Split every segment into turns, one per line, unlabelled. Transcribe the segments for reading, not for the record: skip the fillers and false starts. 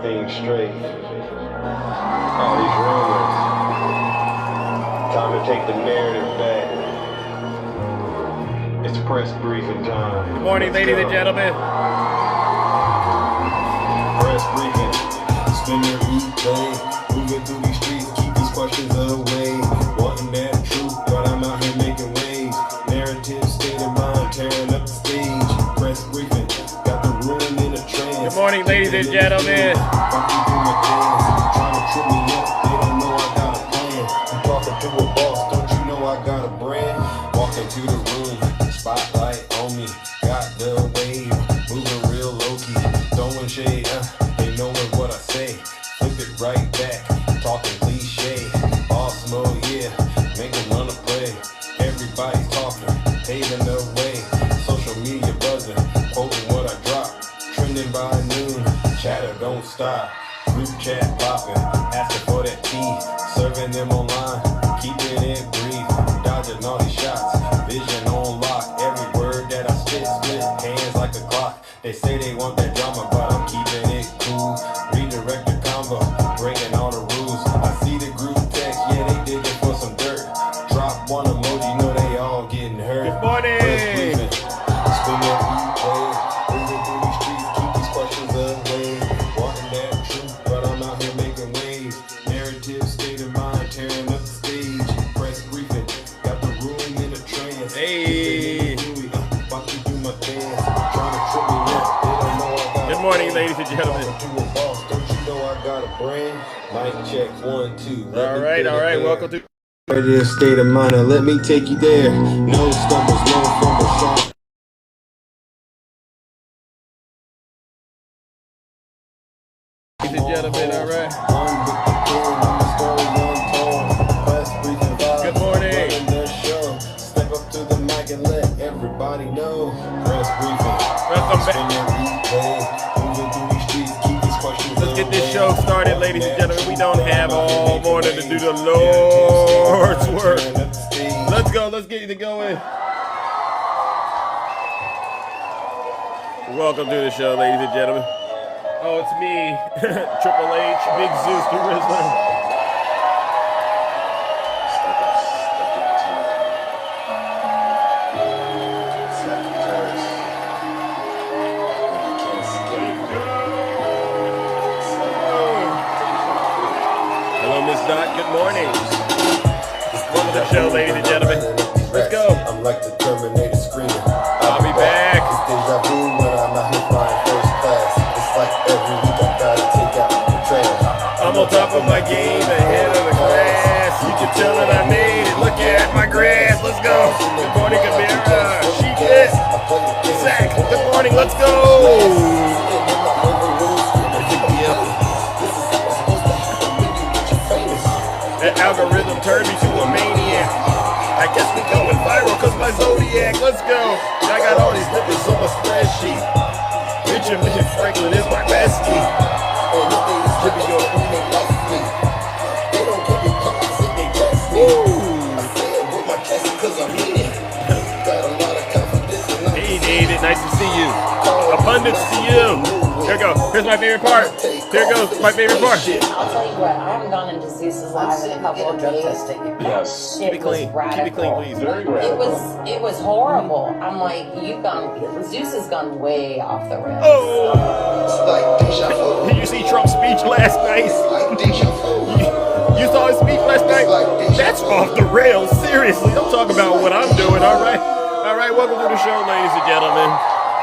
things straight. All these rumors. Time to take the narrative back. It's press briefing time.
Good morning, ladies and gentlemen.
Press briefing. Spin your replay. Moving through these streets, keep these questions away. Wanting that truth, but I'm out here making waves. Narrative, state of mind, tearing up the stage. Press briefing. Got the room in a trance.
Good morning, ladies and gentlemen.
Trying to trip me up, they don't know I got a plan. I'm talking to a boss, don't you know I got a brand? Walk into the room, spotlight on me. Got the wave, moving real low-key. Throwing shade, they knowing what I say. Flip it right back, talking cliche. Boss mode, yeah, make them run a play. Everybody's talking, paving the way. Social media buzzing, quoting what I drop. Trending by noon, chatter don't stop. Group chat popping, asking for that tea. Serving them online, keeping it brief. Dodging all these shots, vision on lock. Every word that I spit, hands like a clock. They say they want that drama, but I'm keeping it cool. Redirect the combo, breaking all the rules. I see the group text, yeah, they digging for some dirt. Drop one emoji, know they all getting hurt.
Good morning.
Spin that replay, moving through these streets, keep these questions away. Wanting that truth, but I'm out here making waves. Narrative, state of mind, tearing up the stage. Press briefing, got the room in a trance.
Hey.
About to do my dance, trying to trip me up. They don't know I got
Good morning, ladies and gentlemen.
to a boss, don't you know I got a brand? Mic check, 1, 2.
All right. Welcome to.
Narrative, state of mind, now let me take you there. No stumbles, no fumbles, strong.
Ladies and gentlemen, all right. Good morning.
Step up to the mic and let everybody know. Press briefing.
Welcome back. Let's get this show started, ladies and gentlemen. We don't have all morning to do the Lord's work. Let's go. Let's get it going. Welcome to the show, ladies and gentlemen. Oh, it's me, Triple H, Big Zeus, the Rizzler. Hello, Miss Dot. Good morning. Welcome to the show, ladies and gentlemen. Let's go.
I'm like the Terminator screaming.
I'll be back.
It's deja vu when I'm out here flying first class. It's like every week I gotta take out the trash.
I'm on top of my game, ahead of the class. You can tell that I made it. Look at my grass. Let's go. Good morning, Kamira. She did. Zach. Good morning. Let's go. That algorithm turned me to a maniac. I guess we going viral cause my Zodiac. Let's go. I got all these nipples on my spreadsheet. Benjamin Franklin is my bestie. Hey David, nice to see you. Abundance to you. Here we go. Here's my favorite part. Here goes my favorite part.
I'll tell you what, I haven't gone into Zeus's live in a couple of days.
Yes. Keep it clean. Keep it clean, please.
It was horrible. I'm like, Zeus has gone way off the rails.
Oh! Did you see Trump's speech last night? You saw his speech last night? That's off the rails. Seriously, don't talk about what I'm doing, all right? All right, welcome to the show, ladies and gentlemen.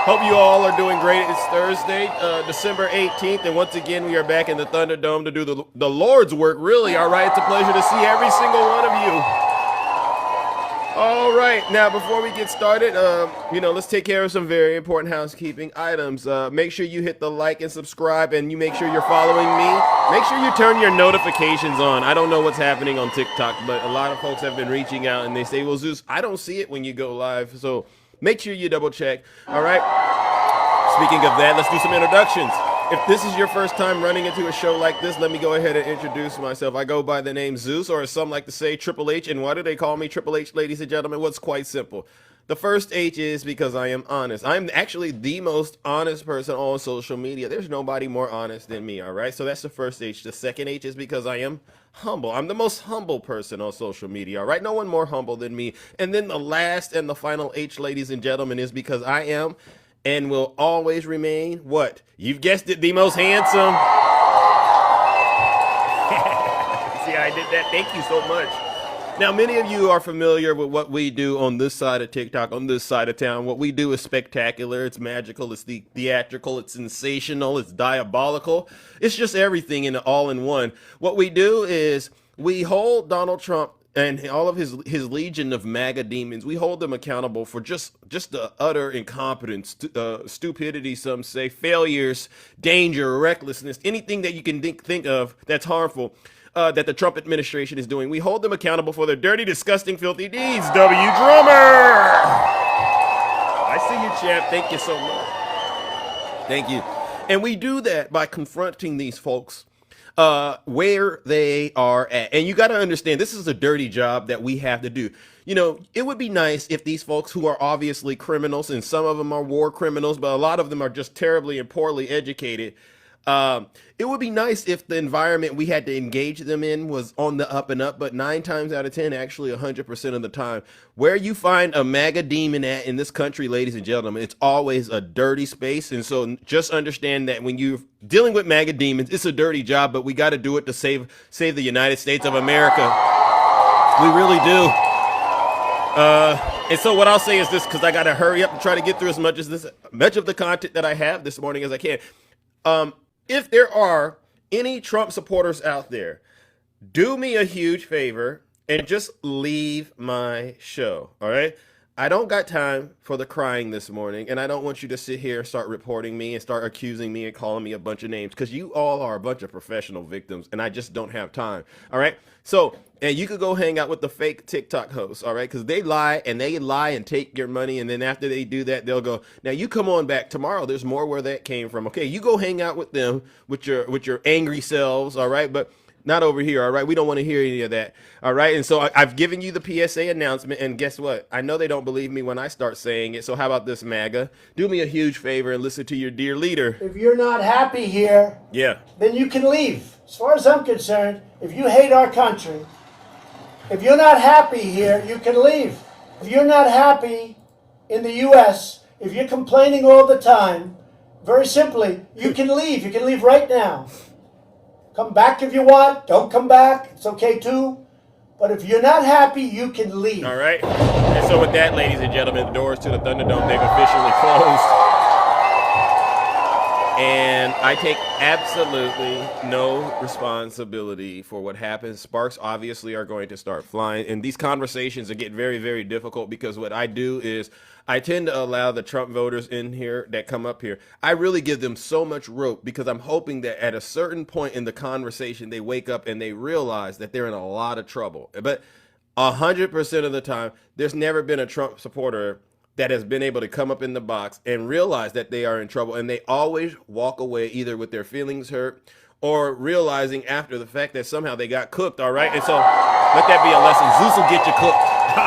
Hope you all are doing great. It's Thursday, December 18th, and once again, we are back in the Thunderdome to do the Lord's work, really, all right? It's a pleasure to see every single one of you. All right, now, before we get started, let's take care of some very important housekeeping items. Make sure you hit the like and subscribe, and you make sure you're following me. Make sure you turn your notifications on. I don't know what's happening on TikTok, but a lot of folks have been reaching out, and they say, well, Zeus, I don't see it when you go live, so make sure you double check, all right? Speaking of that, let's do some introductions. If this is your first time running into a show like this, let me go ahead and introduce myself. I go by the name Zeus, or as some like to say, Triple H. And why do they call me Triple H, ladies and gentlemen? Well, it's quite simple. The first H is because I am honest. I'm actually the most honest person on social media. There's nobody more honest than me, all right? So that's the first H. The second H is because I am humble. I'm the most humble person on social media, all right? No one more humble than me. And then the last and the final H, ladies and gentlemen, is because I am and will always remain what? You've guessed it, the most handsome. See how I did that? Thank you so much. Now, many of you are familiar with what we do on this side of TikTok, on this side of town. What we do is spectacular, it's magical, it's theatrical, it's sensational, it's diabolical. It's just everything in all in one. What we do is we hold Donald Trump and all of his legion of MAGA demons, we hold them accountable for just the utter incompetence, stupidity, some say, failures, danger, recklessness, anything that you can think of that's harmful. That the Trump administration is doing. We hold them accountable for their dirty, disgusting, filthy deeds. W. Drummer! I see you, champ. Thank you so much. Thank you. And we do that by confronting these folks where they are at. And you got to understand, this is a dirty job that we have to do. You know, it would be nice if these folks who are obviously criminals, and some of them are war criminals, but a lot of them are just terribly and poorly educated, it would be nice if the environment we had to engage them in was on the up and up, but 9 times out of 10, actually 100% of the time, where you find a MAGA demon at in this country, ladies and gentlemen, it's always a dirty space. And so just understand that when you're dealing with MAGA demons, it's a dirty job, but we got to do it to save the United States of America. We really do. And so what I'll say is this, because I got to hurry up and try to get through as much of the content that I have this morning as I can. If there are any Trump supporters out there, do me a huge favor and just leave my show, all right? I don't got time for the crying this morning, and I don't want you to sit here and start reporting me and start accusing me and calling me a bunch of names, because you all are a bunch of professional victims, and I just don't have time, all right? So, and you could go hang out with the fake TikTok hosts, all right? Because they lie and take your money, and then after they do that, they'll go, now you come on back tomorrow. There's more where that came from, okay? You go hang out with them, with your angry selves, all right? But not over here, all right? We don't want to hear any of that, all right? And so I've given you the PSA announcement, and guess what? I know they don't believe me when I start saying it, so how about this, MAGA? Do me a huge favor and listen to your dear leader.
If you're not happy here, then you can leave. As far as I'm concerned, if you hate our country, if you're not happy here, you can leave. If you're not happy in the U.S., if you're complaining all the time, very simply, you can leave. You can leave right now. Come back if you want. Don't come back. It's okay too. But if you're not happy, you can leave.
All right. And so with that, ladies and gentlemen, the doors to the Thunderdome, they've officially closed. And I take absolutely no responsibility for what happens. Sparks obviously are going to start flying. And these conversations get very, very difficult, because what I do is I tend to allow the Trump voters in here that come up here. I really give them so much rope, because I'm hoping that at a certain point in the conversation, they wake up and they realize that they're in a lot of trouble. But 100% of the time, there's never been a Trump supporter that has been able to come up in the box and realize that they are in trouble, and they always walk away either with their feelings hurt or realizing after the fact that somehow they got cooked, all right? And so let that be a lesson. Zeus will get you cooked.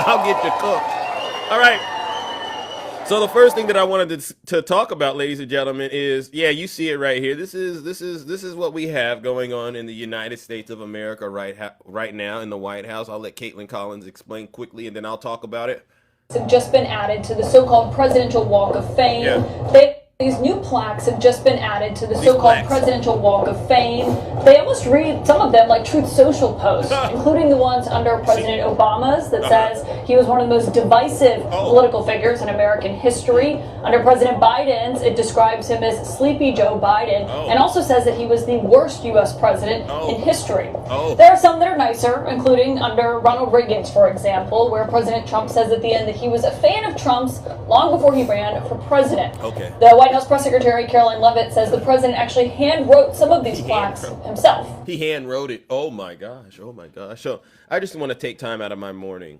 I'll get you cooked. All right. So the first thing that I wanted to talk about, ladies and gentlemen, is, yeah, you see it right here. This is what we have going on in the United States of America right now in the White House. I'll let Caitlin Collins explain quickly, and then I'll talk about it.
Have just been added to the so-called Presidential Walk of Fame. Yeah. These new plaques have just been added to the so-called Presidential Walk of Fame. They almost read, some of them, like Truth Social posts, including the ones under President Obama's that says he was one of the most divisive political figures in American history. Under President Biden's, it describes him as Sleepy Joe Biden, and also says that he was the worst U.S. president in history. There are some that are nicer, including under Ronald Reagan's, for example, where President Trump says at the end that he was a fan of Trump's long before he ran for president. The White House Press Secretary Caroline Leavitt says the president actually hand wrote some of these plaques himself.
He hand wrote it. Oh my gosh. Oh my gosh. So I just want to take time out of my morning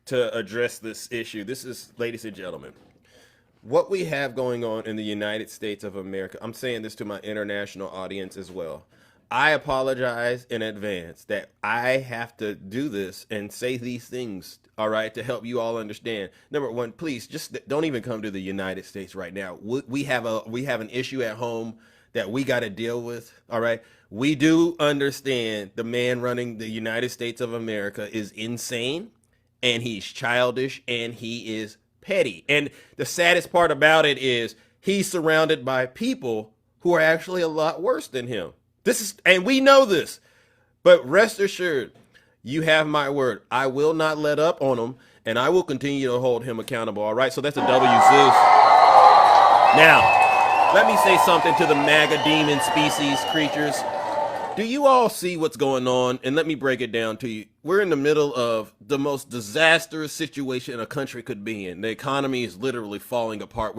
to address this issue. This is, ladies and gentlemen, what we have going on in the United States of America. I'm saying this to my international audience as well. I apologize in advance that I have to do this and say these things, all right, to help you all understand. Number one, please just don't even come to the United States right now. We have an issue at home that we got to deal with, all right? We do understand the man running the United States of America is insane, and he's childish, and he is petty. And the saddest part about it is he's surrounded by people who are actually a lot worse than him. And we know this, but rest assured, you have my word. I will not let up on him, and I will continue to hold him accountable. All right, so that's a W, Zeus. Now, let me say something to the MAGA demon species creatures. Do you all see what's going on? And let me break it down to you. We're in the middle of the most disastrous situation a country could be in. The economy is literally falling apart.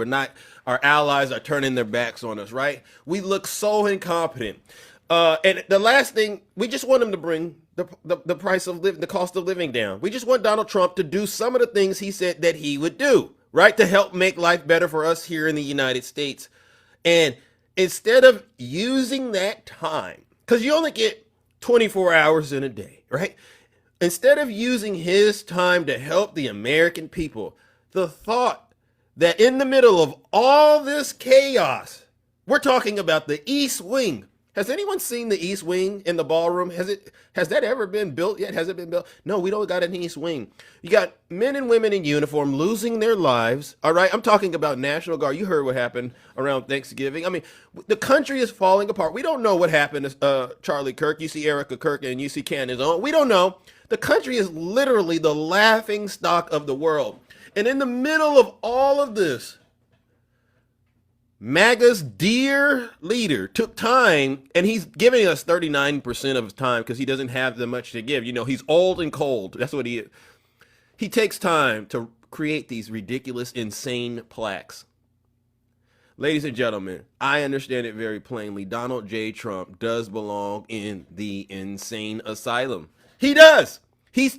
Our allies are turning their backs on us, right? We look so incompetent. And the last thing, we just want him to bring the price of living, the cost of living down. We just want Donald Trump to do some of the things he said that he would do, right? To help make life better for us here in the United States. And instead of using that time, because you only get 24 hours in a day, right? Instead of using his time to help the American people, the thought that in the middle of all this chaos, we're talking about the East Wing. Has anyone seen the East Wing in the ballroom? Has that ever been built yet? Has it been built? No, we don't got an East Wing. You got men and women in uniform losing their lives. All right, I'm talking about National Guard. You heard what happened around Thanksgiving. I mean, the country is falling apart. We don't know what happened to Charlie Kirk. You see Erica Kirk and you see Candace Owen. We don't know. The country is literally the laughing stock of the world. And in the middle of all of this, MAGA's dear leader took time, and he's giving us 39% of his time because he doesn't have that much to give. You know, he's old and cold. That's what he is. He takes time to create these ridiculous, insane plaques. Ladies and gentlemen, I understand it very plainly. Donald J. Trump does belong in the insane asylum. He does. He's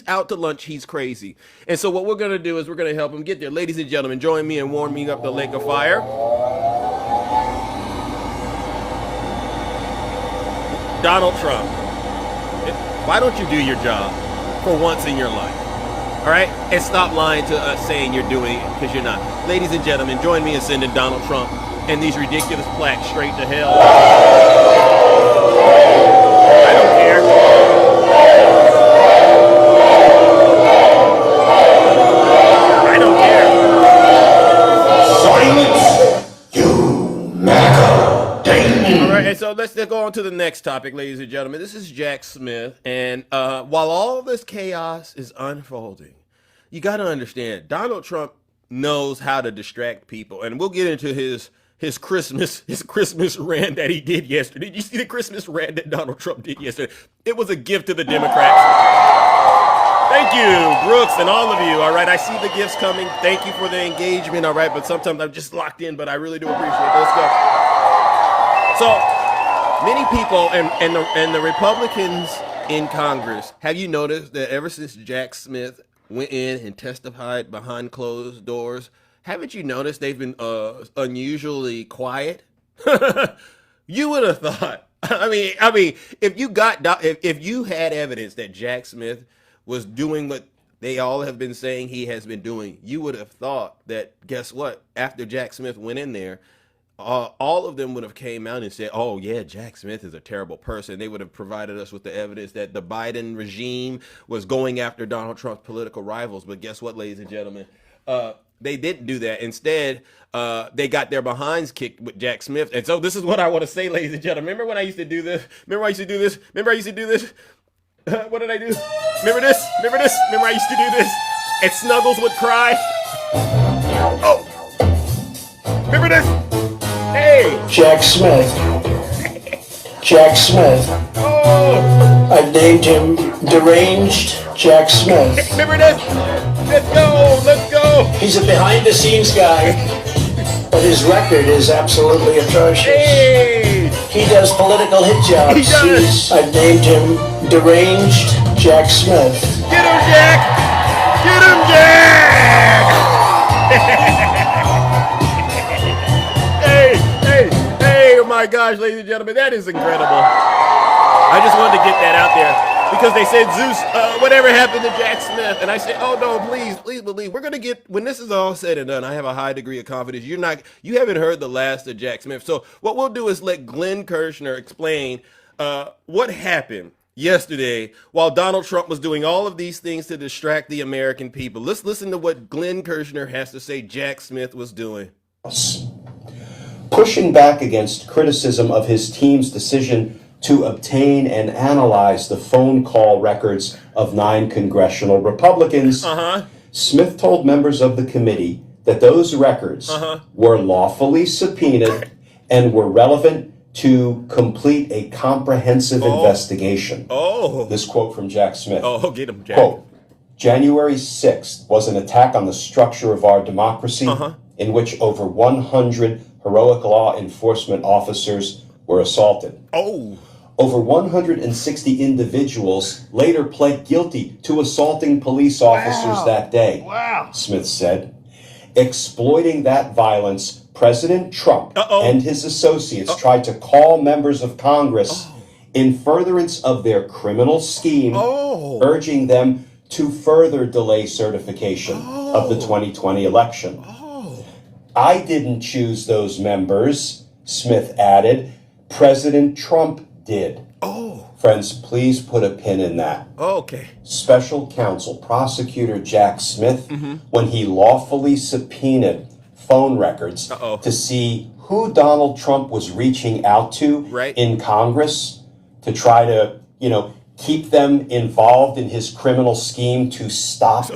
out to lunch. He's crazy. And so what we're going to do is we're going to help him get there. Ladies and gentlemen, join me in warming up the lake of fire. Donald Trump, why don't you do your job for once in your life? All right? And stop lying to us saying you're doing it because you're not. Ladies and gentlemen, join me in sending Donald Trump and these ridiculous plaques straight to hell. I don't care. And so let's go on to the next topic, ladies and gentlemen. This is Jack Smith. And while all this chaos is unfolding, you got to understand, Donald Trump knows how to distract people. And we'll get into his Christmas rant that he did yesterday. Did you see the Christmas rant that Donald Trump did yesterday? It was a gift to the Democrats. Thank you, Brooks, and all of you. All right, I see the gifts coming. Thank you for the engagement. All right, but sometimes I'm just locked in, but I really do appreciate it. Let's go. So many people and the Republicans in Congress, have you noticed that ever since Jack Smith went in and testified behind closed doors, haven't you noticed they've been unusually quiet? You would have thought. I mean, if you had evidence that Jack Smith was doing what they all have been saying he has been doing, you would have thought that, guess what? After Jack Smith went in there, all of them would have came out and said, oh, yeah, Jack Smith is a terrible person. They would have provided us with the evidence that the Biden regime was going after Donald Trump's political rivals. But guess what, ladies and gentlemen? They didn't do that. Instead, they got their behinds kicked with Jack Smith. And so this is what I want to say, ladies and gentlemen. Remember when I used to do this? Remember I used to do this? What did I do? Remember this? Remember I used to do this? And Snuggles would cry. Oh. Remember this? Hey.
Jack Smith. Oh. I've named him Deranged Jack Smith.
Remember this? Let's go.
He's a behind-the-scenes guy, but his record is absolutely atrocious.
Hey.
He does political hit jobs.
He does.
I've named him Deranged Jack Smith.
Get him, Jack! Get him, Jack! hey, my my gosh, ladies and gentlemen, that is incredible. I just wanted to get that out there because they said, Zeus, whatever happened to Jack Smith? And I said, oh no, please believe. We're going to get, when this is all said and done, I have a high degree of confidence. You haven't heard the last of Jack Smith. So what we'll do is let Glenn Kirshner explain what happened yesterday while Donald Trump was doing all of these things to distract the American people. Let's listen to what Glenn Kirshner has to say Jack Smith was doing.
Pushing back against criticism of his team's decision to obtain and analyze the phone call records of 9 congressional Republicans, Smith told members of the committee that those records were lawfully subpoenaed and were relevant to complete a comprehensive investigation. This quote from Jack Smith.
Get him, Jack.
Quote, January 6th was an attack on the structure of our democracy in which over 100 heroic law enforcement officers were assaulted. Over 160 individuals later pled guilty to assaulting police officers that day, Smith said. Exploiting that violence, President Trump and his associates tried to call members of Congress in furtherance of their criminal scheme, urging them to further delay certification of the 2020 election. I didn't choose those members, Smith added. President Trump did. Friends, please put a pin in that. Special counsel prosecutor Jack Smith, when he lawfully subpoenaed phone records to see who Donald Trump was reaching out to in Congress to try to, keep them involved in his criminal scheme to stop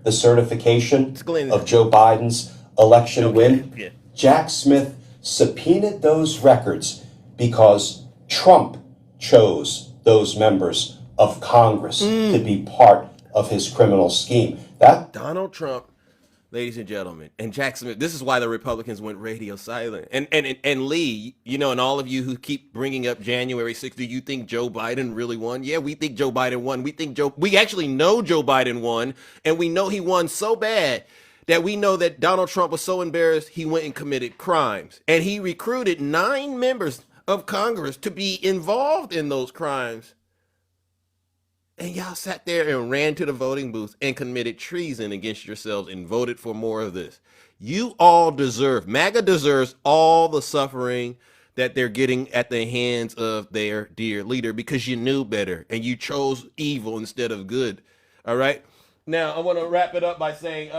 the certification of Joe Biden's election win. Jack Smith subpoenaed those records because Trump chose those members of Congress to be part of his criminal scheme. That
Donald Trump, ladies and gentlemen, and Jack Smith, this is why the Republicans went radio silent. And Lee, and all of you who keep bringing up January 6th, do you think Joe Biden really won? Yeah, we think Joe Biden won. We actually know Joe Biden won, and we know he won so bad that we know that Donald Trump was so embarrassed he went and committed crimes. And he recruited 9 members of Congress to be involved in those crimes. And y'all sat there and ran to the voting booth and committed treason against yourselves and voted for more of this. You all deserve, MAGA deserves all the suffering that they're getting at the hands of their dear leader because you knew better and you chose evil instead of good. All right. Now I want to wrap it up by saying,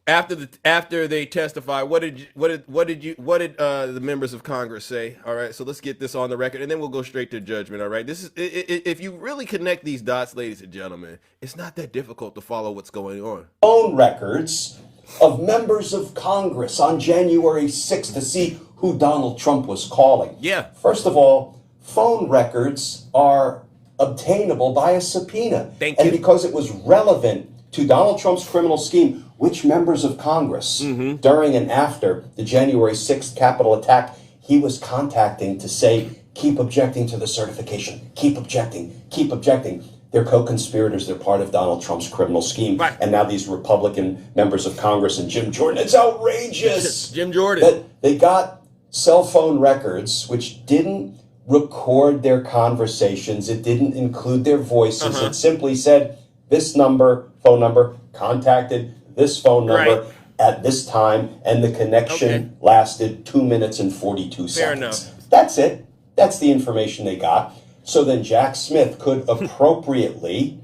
after they testify, what did the members of Congress say? All right, so let's get this on the record, and then we'll go straight to judgment. All right, this is if you really connect these dots, ladies and gentlemen, it's not that difficult to follow what's going on.
Phone records of members of Congress on January 6th to see who Donald Trump was calling.
Yeah.
First of all, phone records are obtainable by a subpoena.
Thank you.
And because it was relevant to Donald Trump's criminal scheme, which members of Congress during and after the January 6th Capitol attack he was contacting to say, keep objecting to the certification, keep objecting, keep objecting. They're co-conspirators. They're part of Donald Trump's criminal scheme.
Right.
And now these Republican members of Congress and Jim Jordan, it's outrageous.
Jim Jordan.
That they got cell phone records which didn't record their conversations. It didn't include their voices. It simply said, this number, phone number, contacted this phone number at this time, and the connection lasted 2 minutes and 42
Fair
seconds.
enough.
That's it. That's the information they got. So then Jack Smith could appropriately,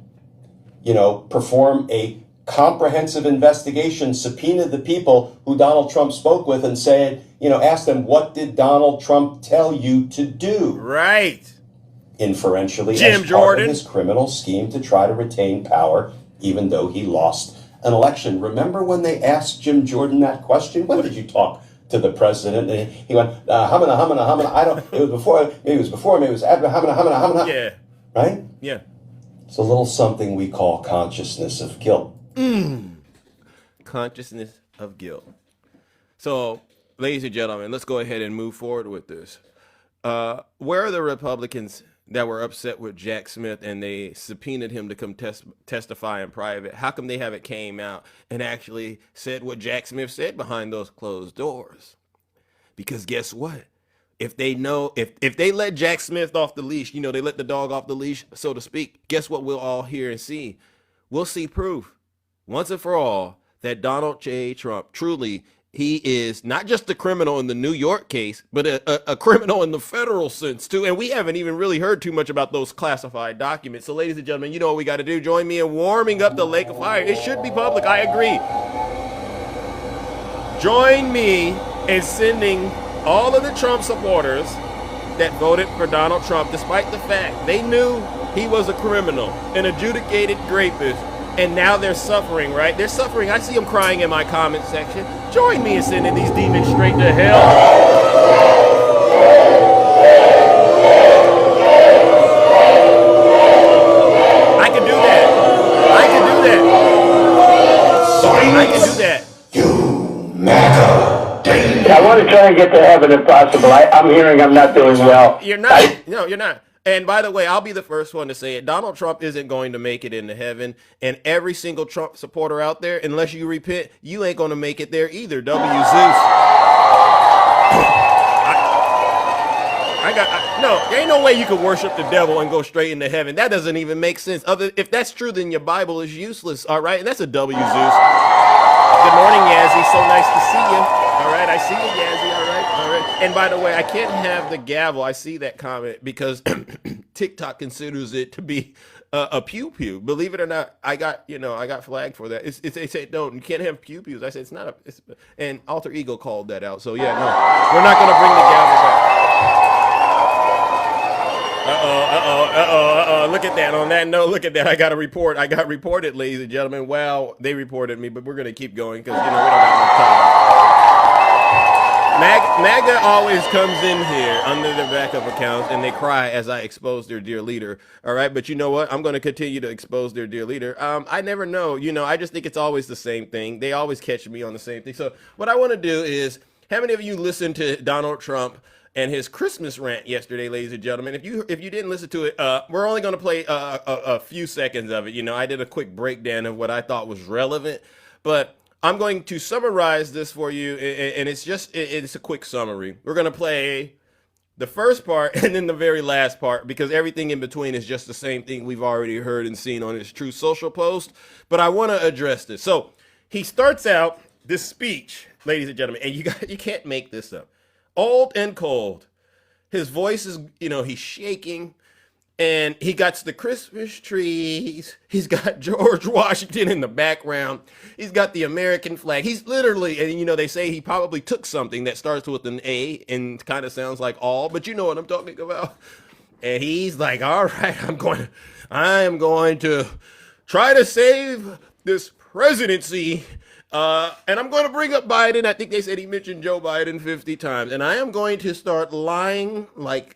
perform a comprehensive investigation, subpoena the people who Donald Trump spoke with and say, ask them, what did Donald Trump tell you to do?
Right.
Inferentially,
Jim
as
Jordan.
part of his criminal scheme to try to retain power, even though he lost an election. Remember when they asked Jim Jordan that question? When did you talk to the president? And he went, hamana, I don't, it was before, maybe it was before, maybe it was after, hamana.
Yeah.
Right?
Yeah.
It's a little something we call consciousness of guilt.
Consciousness of guilt. So, ladies and gentlemen, let's go ahead and move forward with this. Where are the Republicans that were upset with Jack Smith and they subpoenaed him to come testify in private, how come they haven't came out and actually said what Jack Smith said behind those closed doors? Because guess what? If they know, if they let Jack Smith off the leash, they let the dog off the leash, so to speak, guess what we'll all hear and see? We'll see proof once and for all that Donald J. Trump truly, he is not just a criminal in the New York case, but a criminal in the federal sense too. And we haven't even really heard too much about those classified documents. So ladies and gentlemen, you know what we got to do. Join me in warming up the lake of fire. It should be public. I agree. Join me in sending all of the Trump supporters that voted for Donald Trump, despite the fact they knew he was a criminal, an adjudicated rapist, and now they're suffering, right? They're suffering. I see them crying in my comment section. Join me in sending these demons straight to hell. I can do that. I can do that. I can do that.
You matter.
I want to try and get to heaven if possible. I'm hearing I'm not doing well.
You're not. No, you're not. And by the way, I'll be the first one to say it. Donald Trump isn't going to make it into heaven. And every single Trump supporter out there, unless you repent, you ain't going to make it there either. W. Zeus. No, there ain't no way you can worship the devil and go straight into heaven. That doesn't even make sense. If that's true, then your Bible is useless. All right. And that's a W. Zeus. Good morning, Yazzie. So nice to see you. All right. I see you, Yazzie. All right. All right. And by the way, I can't have the gavel. I see that comment because TikTok considers it to be a pew pew. Believe it or not, I got flagged for that. They say don't. You can't have pew pews. I said it's not and Alter Ego called that out. So yeah, no, we're not gonna bring the gavel back. Look at that. On that note, look at that. I got a report. I got reported, ladies and gentlemen. Well, they reported me, but we're gonna keep going because we don't got enough time. MAGA always comes in here under their backup accounts and they cry as I expose their dear leader. All right. But you know what? I'm going to continue to expose their dear leader. I never know. I just think it's always the same thing. They always catch me on the same thing. So what I want to do is, how many of you listened to Donald Trump and his Christmas rant yesterday, ladies and gentlemen? If you didn't listen to it, we're only going to play a few seconds of it. I did a quick breakdown of what I thought was relevant, but I'm going to summarize this for you, and it's a quick summary. We're going to play the first part and then the very last part because everything in between is just the same thing we've already heard and seen on his Truth Social post, but I want to address this. So he starts out this speech, ladies and gentlemen, and you can't make this up. Old and cold. His voice is, he's shaking. And he got the Christmas trees. He's got George Washington in the background. He's got the American flag. He's literally, and they say he probably took something that starts with an A and kind of sounds like all, but you know what I'm talking about. And he's like, all right, I am going to try to save this presidency. And I'm going to bring up Biden. I think they said he mentioned Joe Biden 50 times. And I am going to start lying like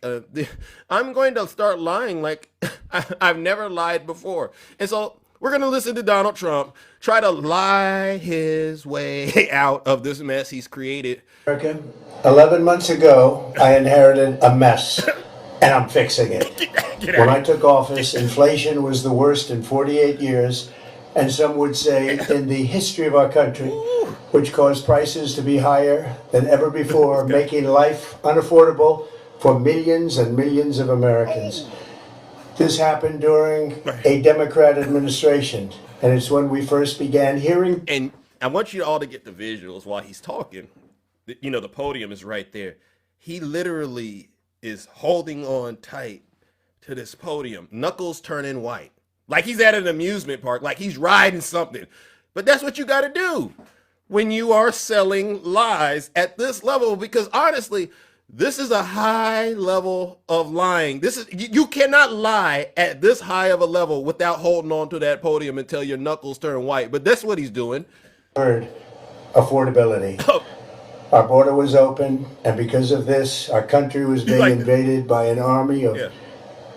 I've never lied before. And so we're going to listen to Donald Trump try to lie his way out of this mess he's created.
11 months ago, I inherited a mess, and I'm fixing it. When I took office, inflation was the worst in 48 years. And some would say in the history of our country, which caused prices to be higher than ever before, making life unaffordable for millions and millions of Americans. This happened during a Democrat administration, and it's when we first began hearing.
And I want you all to get the visuals while he's talking. The podium is right there. He literally is holding on tight to this podium, knuckles turning white. Like he's at an amusement park, like he's riding something. But that's what you got to do when you are selling lies at this level, because honestly, this is a high level of lying. You cannot lie at this high of a level without holding on to that podium until your knuckles turn white. But that's what he's doing.
Third, affordability. Our border was open, and because of this, our country was being invaded by an army of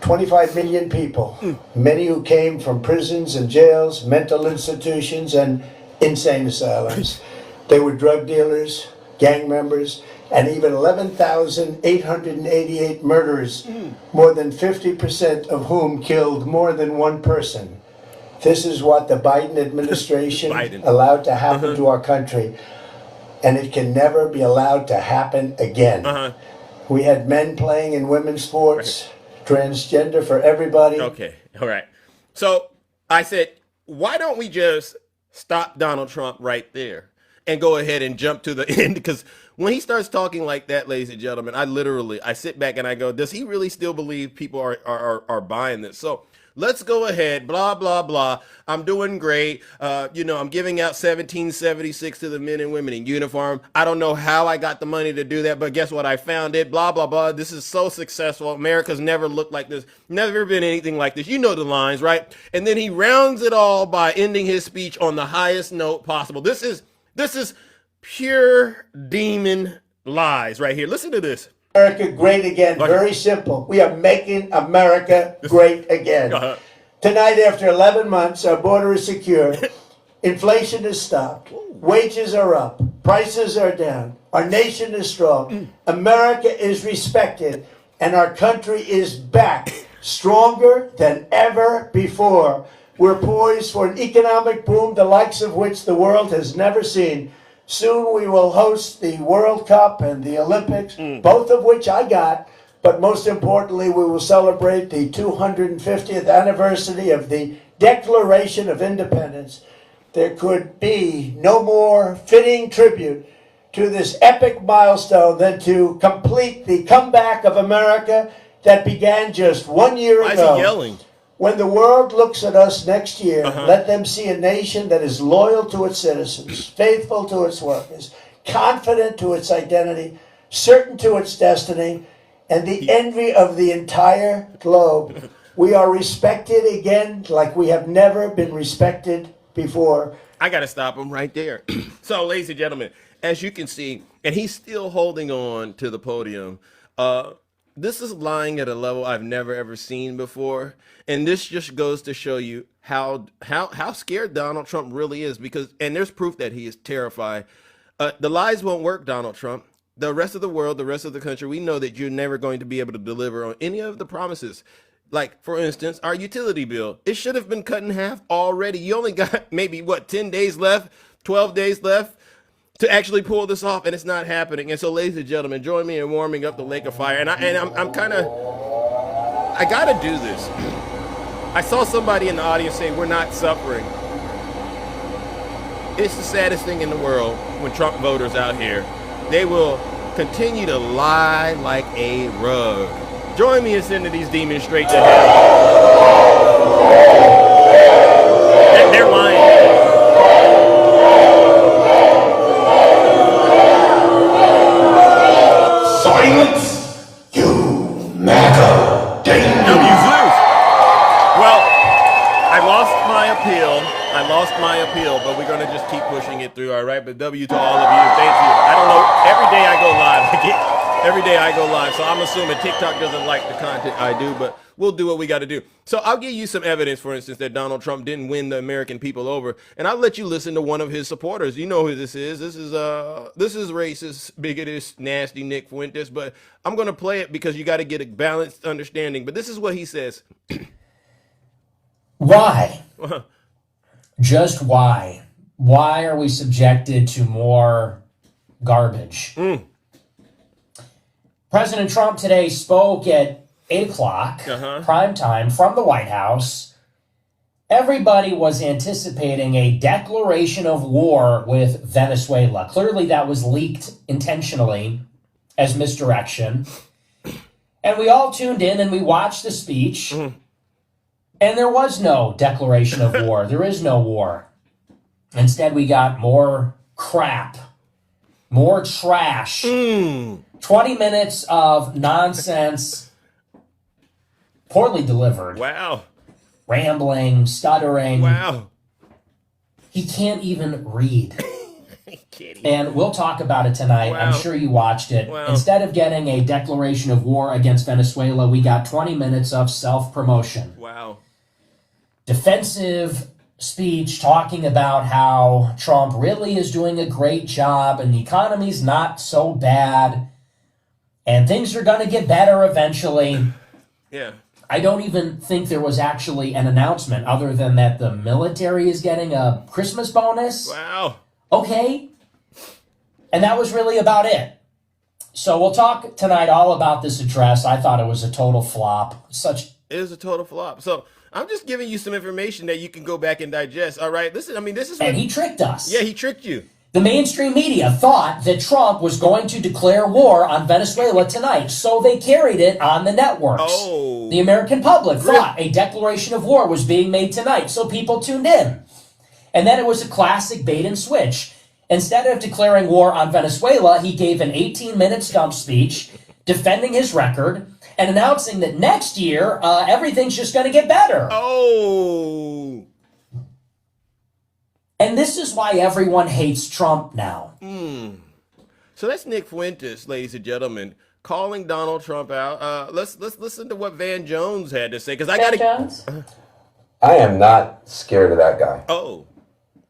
25 million people, many who came from prisons and jails, mental institutions, and insane asylums. They were drug dealers, gang members, and even 11,888 murders, more than 50% of whom killed more than one person. This is what the Biden administration allowed to happen to our country, and it can never be allowed to happen again. We had men playing in women's sports, transgender for everybody.
Okay, all right. So I said, why don't we just stop Donald Trump right there and go ahead and jump to the end? Because when he starts talking like that, ladies and gentlemen, I sit back and I go, does he really still believe people are buying this? So let's go ahead, blah, blah, blah. I'm doing great. I'm giving out 1776 to the men and women in uniform. I don't know how I got the money to do that, but guess what? I found it, blah, blah, blah. This is so successful. America's never looked like this. Never been anything like this. You know the lines, right? And then he rounds it all by ending his speech on the highest note possible. This is pure demon lies right here. Listen to this.
America great again. Very simple. We are making America great again. Tonight, after 11 months, our border is secure. Inflation is stopped. Wages are up. Prices are down. Our nation is strong. America is respected. And our country is back, stronger than ever before. We're poised for an economic boom, the likes of which the world has never seen. Soon we will host the World Cup and the Olympics, both of which I got. But most importantly, we will celebrate the 250th anniversary of the Declaration of Independence. There could be no more fitting tribute to this epic milestone than to complete the comeback of America that began just 1 year ago.
Why is he yelling?
When the world looks at us next year, let them see a nation that is loyal to its citizens, faithful to its workers, confident to its identity, certain to its destiny, and the envy of the entire globe. We are respected again like we have never been respected before.
I got to stop him right there. So, ladies and gentlemen, as you can see, and he's still holding on to the podium, this is lying at a level I've never, ever seen before. And this just goes to show you how scared Donald Trump really is, and there's proof that he is terrified. The lies won't work, Donald Trump. The rest of the world, the rest of the country, we know that you're never going to be able to deliver on any of the promises. Like, for instance, our utility bill. It should have been cut in half already. You only got maybe, 10 days left, 12 days left to actually pull this off, and it's not happening. And so, ladies and gentlemen, join me in warming up the lake of fire. And I'm kind of, I got to do this. I saw somebody in the audience say, we're not suffering. It's the saddest thing in the world when Trump voters out here, they will continue to lie like a rug. Join me in sending these demons straight to hell. They're lying.
Silence, you MAGA demon.
Well, I lost my appeal, but we're going to just keep pushing it through, all right? But W to all of you. Thank you. I don't know. Every day I go live, so I'm assuming TikTok doesn't like the content I do, but we'll do what we got to do. So I'll give you some evidence, for instance, that Donald Trump didn't win the American people over, and I'll let you listen to one of his supporters. You know who this is. This is racist, bigoted, nasty Nick Fuentes, but I'm going to play it because you got to get a balanced understanding. But this is what he says.
Why? Just why? Why are we subjected to more garbage? President Trump today spoke at 8 o'clock, prime time, from the White House. Everybody was anticipating a declaration of war with Venezuela. Clearly that was leaked intentionally as misdirection. And we all tuned in and we watched the speech. And there was no declaration of war. There is no war. Instead, we got more crap, more trash. 20 minutes of nonsense, poorly delivered.
Wow.
Rambling, stuttering.
Wow.
He can't even read. And we'll talk about it tonight. Wow. I'm sure you watched it.
Wow.
Instead of getting a declaration of war against Venezuela, we got 20 minutes of self-promotion.
Wow.
Defensive speech talking about how Trump really is doing a great job and the economy's not so bad and things are going to get better eventually.
Yeah.
I don't even think there was actually an announcement other than that the military is getting a Christmas bonus.
Wow.
Okay. And that was really about it. So we'll talk tonight all about this address. I thought it was a total flop. It
is a total flop. So I'm just giving you some information that you can go back and digest. All right. Listen, I mean, this is.
And he tricked us.
Yeah, he tricked you.
The mainstream media thought that Trump was going to declare war on Venezuela tonight, so they carried it on the networks.
Oh.
The American public thought a declaration of war was being made tonight, so people tuned in. And then it was a classic bait and switch. Instead of declaring war on Venezuela, he gave an 18-minute stump speech defending his record and announcing that next year, everything's just going to get better.
Oh.
And this is why everyone hates Trump now.
So that's Nick Fuentes, ladies and gentlemen, calling Donald Trump out. Let's listen to what Van Jones had to say, because I got
Jones?
I am not scared of that guy.
Oh.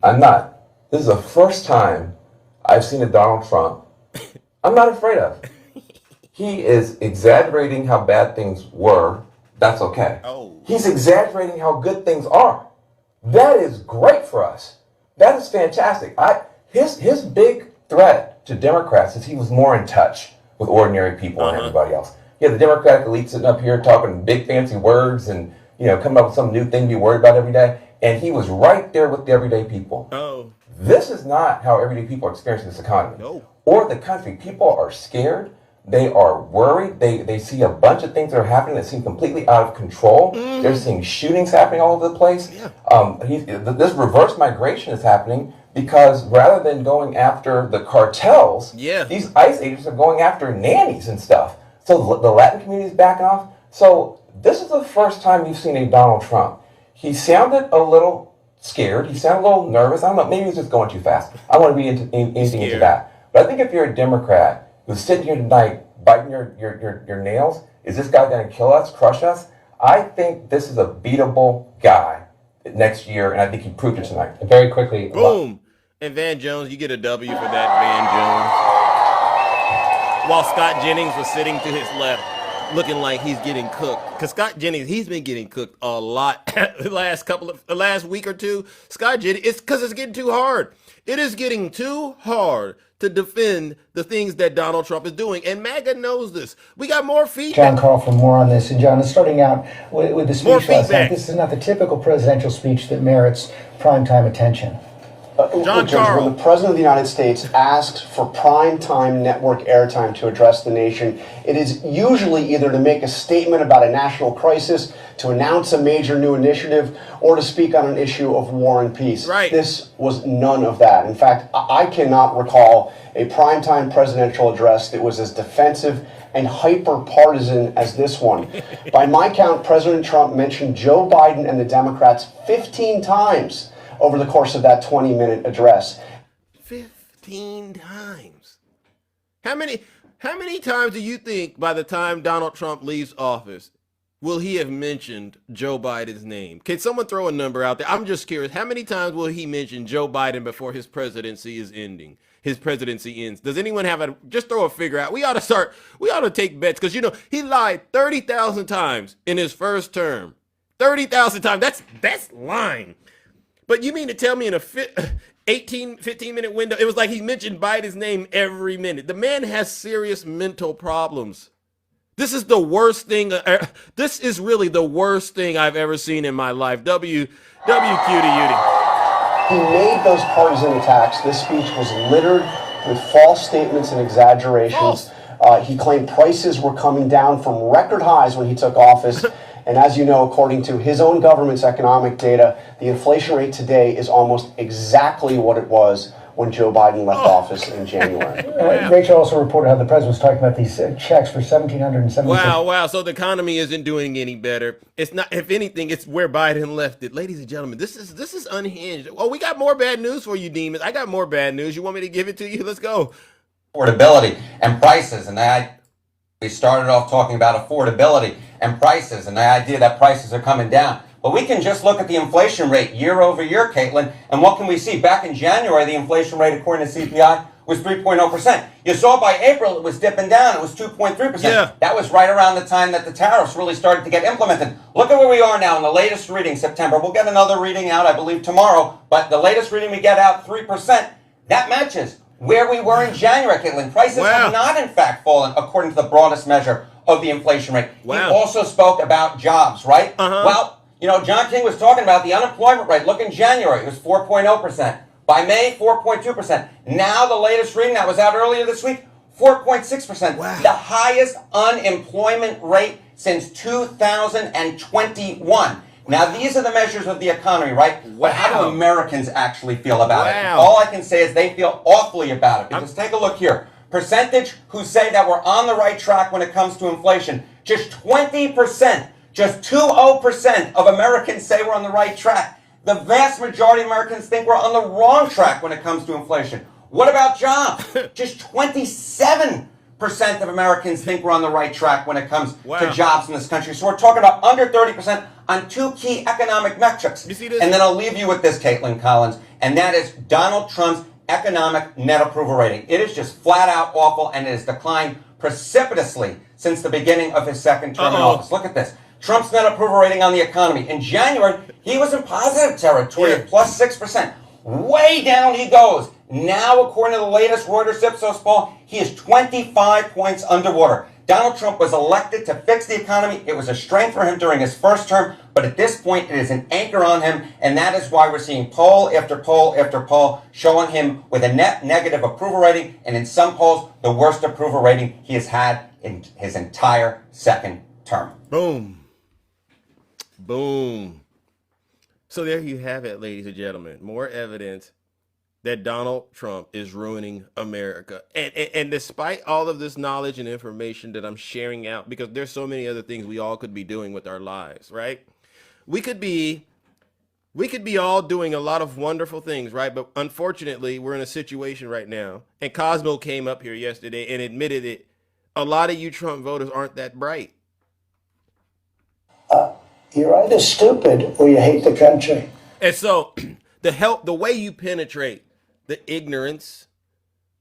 I'm not. This is the first time I've seen a Donald Trump I'm not afraid of. He is exaggerating how bad things were. That's okay.
Oh.
He's exaggerating how good things are. That is great for us. That is fantastic. His big threat to Democrats is he was more in touch with ordinary people and everybody else. Yeah, the Democratic elite sitting up here talking big fancy words and coming up with some new thing to be worried about every day. And he was right there with the everyday people.
Oh.
This is not how everyday people are experiencing this economy.
No.
Or the country. People are scared. They are worried. They see a bunch of things that are happening that seem completely out of control. Mm-hmm. They're seeing shootings happening all over the place. Yeah. This reverse migration is happening because rather than going after the cartels, these ICE agents are going after nannies and stuff. So the Latin community is backing off. So this is the first time you've seen a Donald Trump. He sounded a little scared. He sounded a little nervous. I don't know. Maybe he's just going too fast. I don't want to be anything into that. But I think if you're a Democrat who's sitting here tonight biting your nails, is this guy going to kill us, crush us? I think this is a beatable guy next year, and I think he proved it tonight.
And very quickly.
Boom. And Van Jones, you get a W for that, Van Jones. While Scott Jennings was sitting to his left, looking like he's getting cooked. Because Scott Jennings, he's been getting cooked a lot the last week or two. Scott Jennings, it's because it's getting too hard. It is getting too hard to defend the things that Donald Trump is doing. And MAGA knows this. We got more feedback.
John Carl for more on this. And John, starting out with the speech last night, this is not the typical presidential speech that merits primetime attention.
John Carl.
When the President of the United States asked for prime-time network airtime to address the nation, it is usually either to make a statement about a national crisis, to announce a major new initiative, or to speak on an issue of war and peace.
Right.
This was none of that. In fact, I cannot recall a prime-time presidential address that was as defensive and hyper-partisan as this one. By my count, President Trump mentioned Joe Biden and the Democrats 15 times over the course of that 20-minute address.
15 times. How many times do you think by the time Donald Trump leaves office will he have mentioned Joe Biden's name? Can someone throw a number out there? I'm just curious. How many times will he mention Joe Biden before his presidency is ending? His presidency ends. Does anyone have just throw a figure out? We ought to take bets because, he lied 30,000 times in his first term. 30,000 times. That's lying. But you mean to tell me in a 15-minute window, it was like he mentioned Biden's name every minute. The man has serious mental problems. This is the worst thing. This is really the worst thing I've ever seen in my life. WQ to Udy.
He made those partisan attacks. This speech was littered with false statements and exaggerations. He claimed prices were coming down from record highs when he took office. And as you know, according to his own government's economic data, the inflation rate today is almost exactly what it was when Joe Biden left office in January.
Rachel also reported how the president was talking about these checks for $1,776.
Wow. So the economy isn't doing any better. It's not. If anything, it's where Biden left it. Ladies and gentlemen, this is unhinged. Oh, we got more bad news for you, demons. I got more bad news. You want me to give it to you? Let's go.
Affordability and prices. And we started off talking about affordability and prices and the idea that prices are coming down. But we can just look at the inflation rate year over year, Caitlin, and what can we see? Back in January, the inflation rate, according to CPI, was 3.0%. You saw by April it was dipping down. It was 2.3%.
Yeah.
That was right around the time that the tariffs really started to get implemented. Look at where we are now in the latest reading, September. We'll get another reading out, I believe, tomorrow. But the latest reading we get out, 3%. That matches where we were in January, Caitlin. Prices have not, in fact, fallen according to the broadest measure of the inflation rate. He also spoke about jobs, right? Well, you know, John King was talking about the unemployment rate. Look in January, it was 4.0%. By May, 4.2%. Now the latest reading that was out earlier this week, 4.6%. Wow. The highest unemployment rate since 2021. Now these are the measures of the economy, right? Wow. But how do Americans actually feel about it? All I can say is they feel awfully about it. Because take a look here. Percentage who say that we're on the right track when it comes to inflation. Just 20%, just 20% of Americans say we're on the right track. The vast majority of Americans think we're on the wrong track when it comes to inflation. What about jobs? Just 27% of Americans think we're on the right track when it comes to jobs in this country. So we're talking about under 30% on two key economic metrics. You see this? And then I'll leave you with this, Caitlin Collins, and that is Donald Trump's economic net approval rating. It is just flat out awful, and it has declined precipitously since the beginning of his second term in office. Look at this. Trump's net approval rating on the economy. In January, he was in positive territory at plus 6%. Way down he goes. Now, according to the latest Reuters Ipsos poll, he is 25 points underwater. Donald Trump was elected to fix the economy. It was a strength for him during his first term, but at this point, it is an anchor on him, and that is why we're seeing poll after poll after poll showing him with a net negative approval rating, and in some polls, the worst approval rating he has had in his entire second term.
Boom. Boom. So there you have it, ladies and gentlemen. More evidence that Donald Trump is ruining America. And despite all of this knowledge and information that I'm sharing out, because there's so many other things we all could be doing with our lives, right? We could be all doing a lot of wonderful things, right? But unfortunately, we're in a situation right now, and Cosmo came up here yesterday and admitted it. A lot of you Trump voters aren't that bright.
You're either stupid or you hate the country.
And so the way you penetrate the ignorance,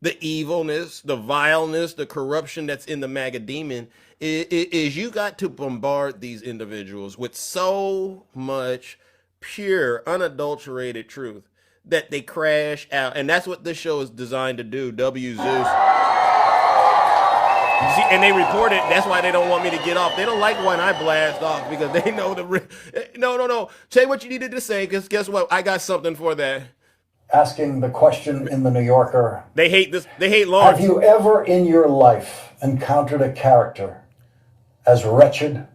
the evilness, the vileness, the corruption that's in the MAGA demon is you got to bombard these individuals with so much pure, unadulterated truth that they crash out. And that's what this show is designed to do. W. Zeus. See, and they report it. That's why they don't want me to get off. They don't like when I blast off because they know no. Say what you needed to say, because guess what? I got something for that.
Asking the question in the New Yorker.
They hate this. They hate Lawrence.
Have you ever in your life encountered a character as wretched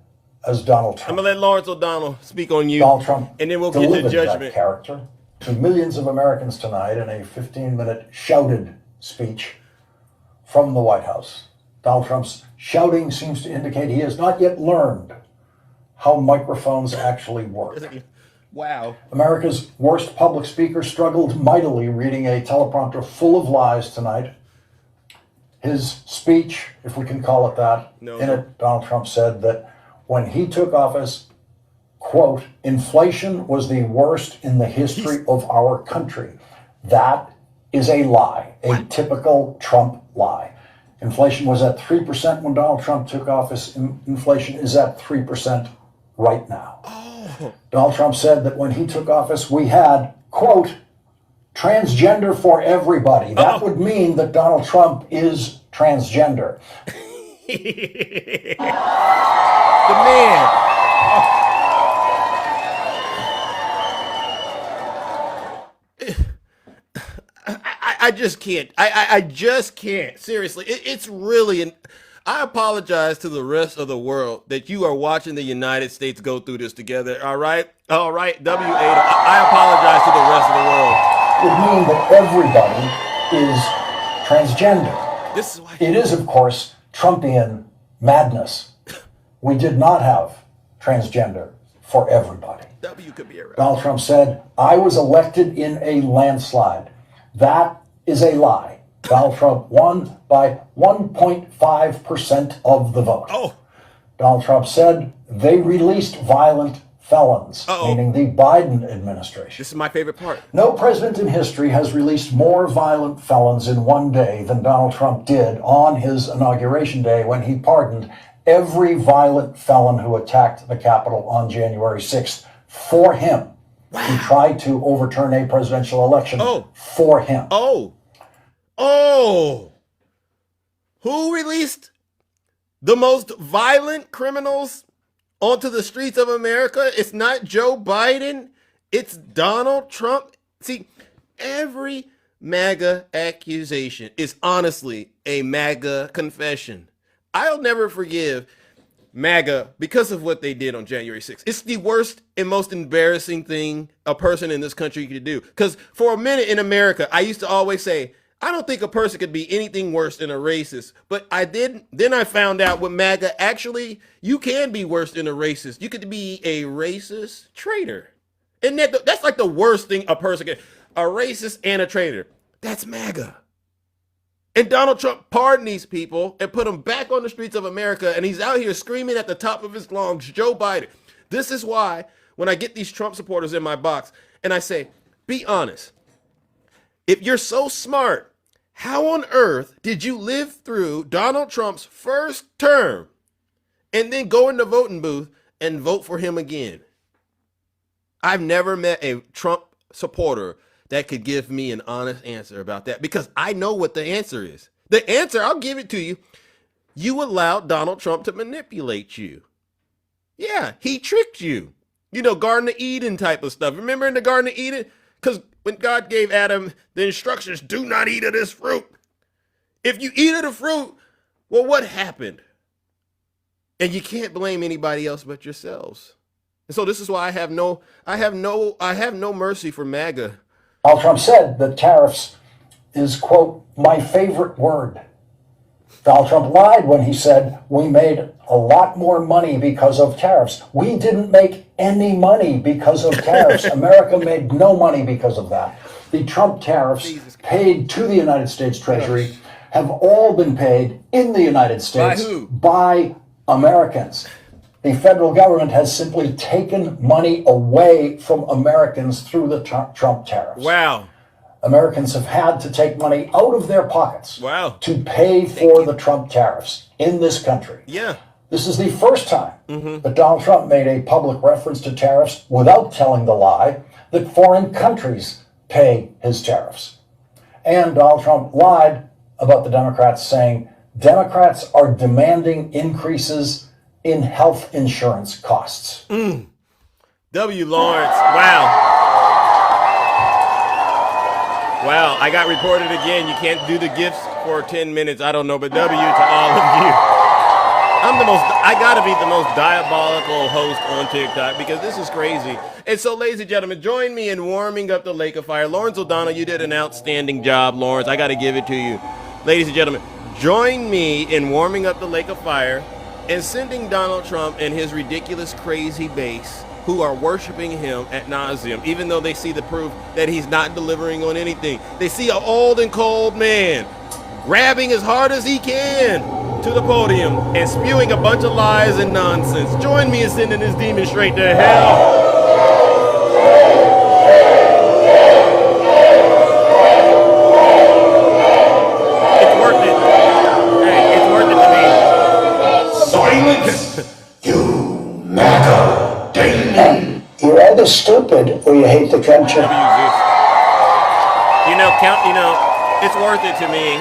as Donald Trump?
I'm going to let Lawrence O'Donnell speak on you.
Donald Trump
and then we'll get to judgment.
That character to millions of Americans tonight in a 15-minute shouted speech from the White House. Donald Trump's shouting seems to indicate he has not yet learned how microphones actually work.
Wow.
America's worst public speaker struggled mightily reading a teleprompter full of lies tonight. His speech, if we can call it that, in it, Donald Trump said that when he took office, quote, inflation was the worst in the history of our country. That is a lie, a typical Trump lie. Inflation was at 3% when Donald Trump took office. Inflation is at 3% right now. Oh. Donald Trump said that when he took office, we had, quote, transgender for everybody. That would mean that Donald Trump is transgender.
The man. Oh. I just can't. I just can't. Seriously, it's really. I apologize to the rest of the world that you are watching the United States go through this together. All right, W8. I apologize to the rest of the world.
It would mean that everybody is transgender.
This is why
it is, of course, Trumpian madness. We did not have transgender for everybody.
W could be around.
Donald Trump said, "I was elected in a landslide." That is a lie. Donald Trump won by 1.5% of the vote.
Oh.
Donald Trump said they released violent felons, meaning the Biden administration.
This is my favorite part.
No president in history has released more violent felons in one day than Donald Trump did on his inauguration day when he pardoned every violent felon who attacked the Capitol on January 6th for him. Wow. He tried to overturn a presidential election for him.
Who released the most violent criminals onto the streets of America? It's not Joe Biden. It's Donald Trump. See, every MAGA accusation is honestly a MAGA confession. I'll never forgive MAGA because of what they did on January 6th. It's the worst and most embarrassing thing a person in this country could do. Because for a minute in America, I used to always say, I don't think a person could be anything worse than a racist. But I didn't. Then I found out with MAGA, actually, you can be worse than a racist. You could be a racist traitor. And that's like the worst thing a person could. A racist and a traitor. That's MAGA. And Donald Trump pardoned these people and put them back on the streets of America. And he's out here screaming at the top of his lungs, Joe Biden. This is why when I get these Trump supporters in my box and I say, be honest. If you're so smart, how on earth did you live through Donald Trump's first term and then go in the voting booth and vote for him again? I've never met a Trump supporter that could give me an honest answer about that because I know what the answer is. The answer, I'll give it to you. You allowed Donald Trump to manipulate you. Yeah, he tricked you. You know, Garden of Eden type of stuff. Remember in the Garden of Eden? Because when God gave Adam the instructions, do not eat of this fruit. If you eat of the fruit, well, what happened? And you can't blame anybody else but yourselves. And so this is why I have no mercy for MAGA.
Donald Trump said that tariffs is, quote, my favorite word. Donald Trump lied when he said we made a lot more money because of tariffs. We didn't make any money because of tariffs. America made no money because of that. The Trump tariffs paid to the United States Treasury have all been paid in the United States
by who?
By Americans. The federal government has simply taken money away from Americans through the Trump tariffs.
Wow.
Americans have had to take money out of their pockets to pay for the Trump tariffs in this country.
Yeah.
This is the first time that Donald Trump made a public reference to tariffs without telling the lie that foreign countries pay his tariffs. And Donald Trump lied about the Democrats, saying Democrats are demanding increases in health insurance costs.
W. Lawrence, wow. Wow, I got reported again. You can't do the gifts for 10 minutes. I don't know, but W to all of you. I gotta be the most diabolical host on TikTok because this is crazy. And so, ladies and gentlemen, join me in warming up the Lake of Fire. Lawrence O'Donnell, you did an outstanding job, Lawrence. I gotta give it to you. Ladies and gentlemen, join me in warming up the Lake of Fire and sending Donald Trump and his ridiculous, crazy base who are worshiping him ad nauseum, even though they see the proof that he's not delivering on anything. They see an old and cold man grabbing as hard as he can to the podium and spewing a bunch of lies and nonsense. Join me in sending this demon straight to hell. It's worth it. Hey, it's worth it to me.
Silence, you matter.
You're either stupid or you hate the country.
It's worth it to me.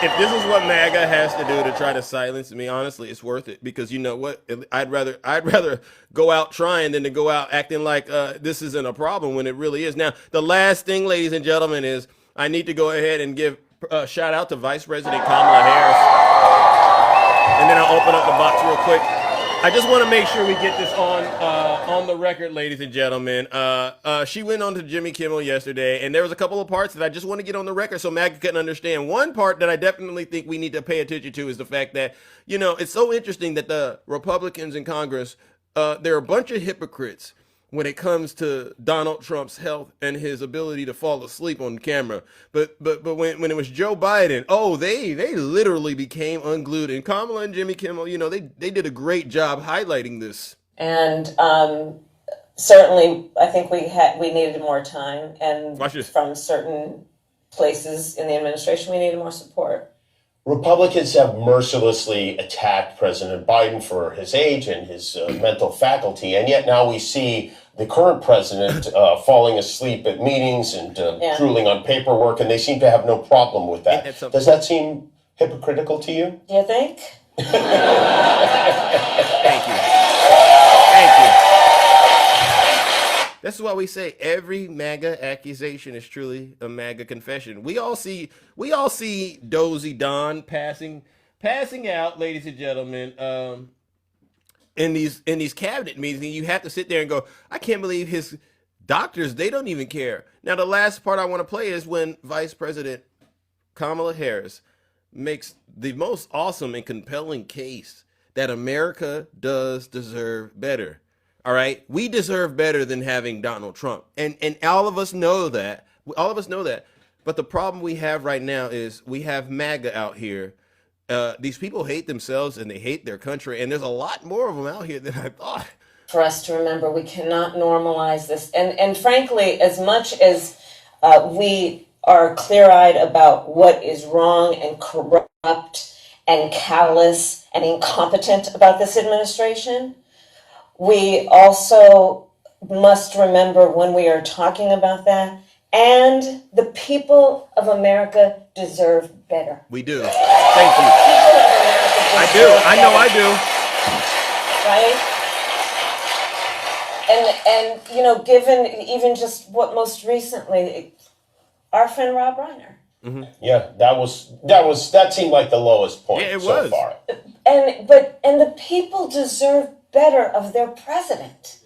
If this is what MAGA has to do to try to silence me, honestly, it's worth it because you know what? I'd rather go out trying than to go out acting like this isn't a problem when it really is. Now, the last thing, ladies and gentlemen, is I need to go ahead and give a shout out to Vice President Kamala Harris, and then I'll open up the box real quick. I just want to make sure we get this on the record, ladies and gentlemen. She went on to Jimmy Kimmel yesterday, and there was a couple of parts that I just want to get on the record so MAGA can understand. One part that I definitely think we need to pay attention to is the fact that, it's so interesting that the Republicans in Congress, they're a bunch of hypocrites when it comes to Donald Trump's health and his ability to fall asleep on camera. But when it was Joe Biden, they literally became unglued. And Kamala and Jimmy Kimmel, they did a great job highlighting this.
And certainly, I think we needed more time, and from certain places in the administration, we needed more support.
Republicans have mercilessly attacked President Biden for his age and his mental faculty, and yet now we see the current president falling asleep at meetings and drooling on paperwork, and they seem to have no problem with that. Does that seem hypocritical to you?
Do you think?
Thank you. Thank you. This is why we say every MAGA accusation is truly a MAGA confession. We all see Dozy Don passing out, ladies and gentlemen, in these cabinet meetings, and you have to sit there and go, I can't believe his doctors, they don't even care. Now, the last part I want to play is when Vice President Kamala Harris makes the most awesome and compelling case that America does deserve better. All right, we deserve better than having Donald Trump, and all of us know that. But the problem we have right now is we have MAGA out here. These people hate themselves and they hate their country, and there's a lot more of them out here than I thought.
For us to remember, we cannot normalize this, and frankly, as much as we are clear-eyed about what is wrong and corrupt and callous and incompetent about this administration, we also must remember when we are talking about that, and the people of America deserve better.
We do. Thank you. I do. I know I
do. Right? And you know, given even just what most recently, our friend Rob Reiner.
Mm-hmm. Yeah, that seemed like the lowest point so far.
And the people deserve better of their president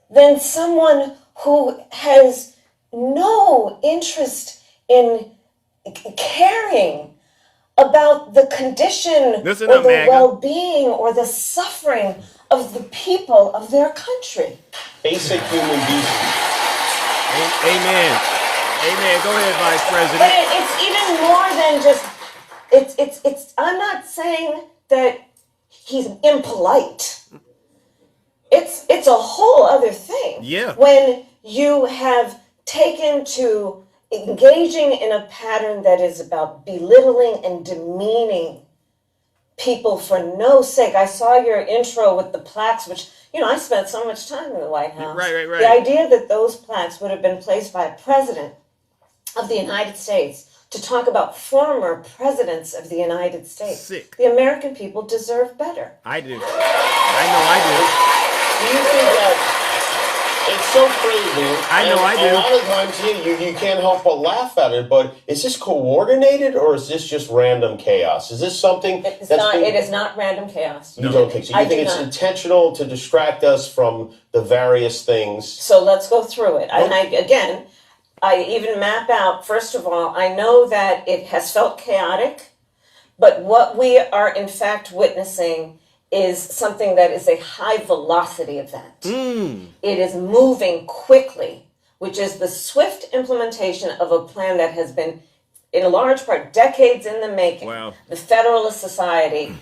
than someone who has no interest in caring about the condition or the well-being or the suffering of the people of their country.
Basic human decency.
Amen. Amen. Go ahead, Vice President.
But it's even more than just, it's, I'm not saying that he's impolite. It's a whole other thing.
Yeah.
When you have taken to engaging in a pattern that is about belittling and demeaning people for no sake. I saw your intro with the plaques, which, you know, I spent so much time in the White House.
Right.
The idea that those plaques would have been placed by a president of the United States to talk about former presidents of the United States.
Sick.
The American people deserve better.
I do. I know I do.
Do you think that it's so crazy?
I know I do.
A lot of times you can't help but laugh at it, but is this coordinated or is this just random chaos? Is this something
it is not random chaos.
You don't think so? You think it's intentional to distract us from the various things?
So let's go through it. And I even map out, first of all, I know that it has felt chaotic, but what we are in fact witnessing is something that is a high velocity event. It is moving quickly, which is the swift implementation of a plan that has been, in a large part, decades in the making.
Wow.
The Federalist Society,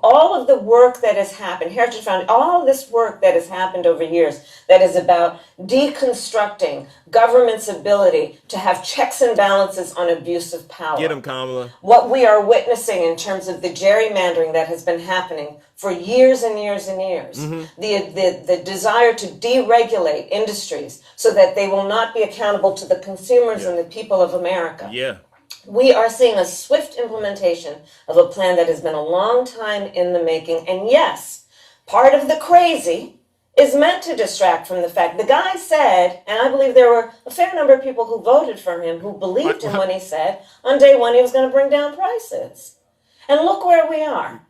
all of the work that has happened, Heritage Foundation, all of this work that has happened over years that is about deconstructing government's ability to have checks and balances on abuse of power.
Get him, Kamala.
What we are witnessing in terms of the gerrymandering that has been happening for years and years and years, the desire to deregulate industries so that they will not be accountable to the consumers and the people of America.
Yeah.
We are seeing a swift implementation of a plan that has been a long time in the making. And yes, part of the crazy is meant to distract from the fact. The guy said, and I believe there were a fair number of people who voted for him who believed him when he said on day one he was going to bring down prices. And look where we are.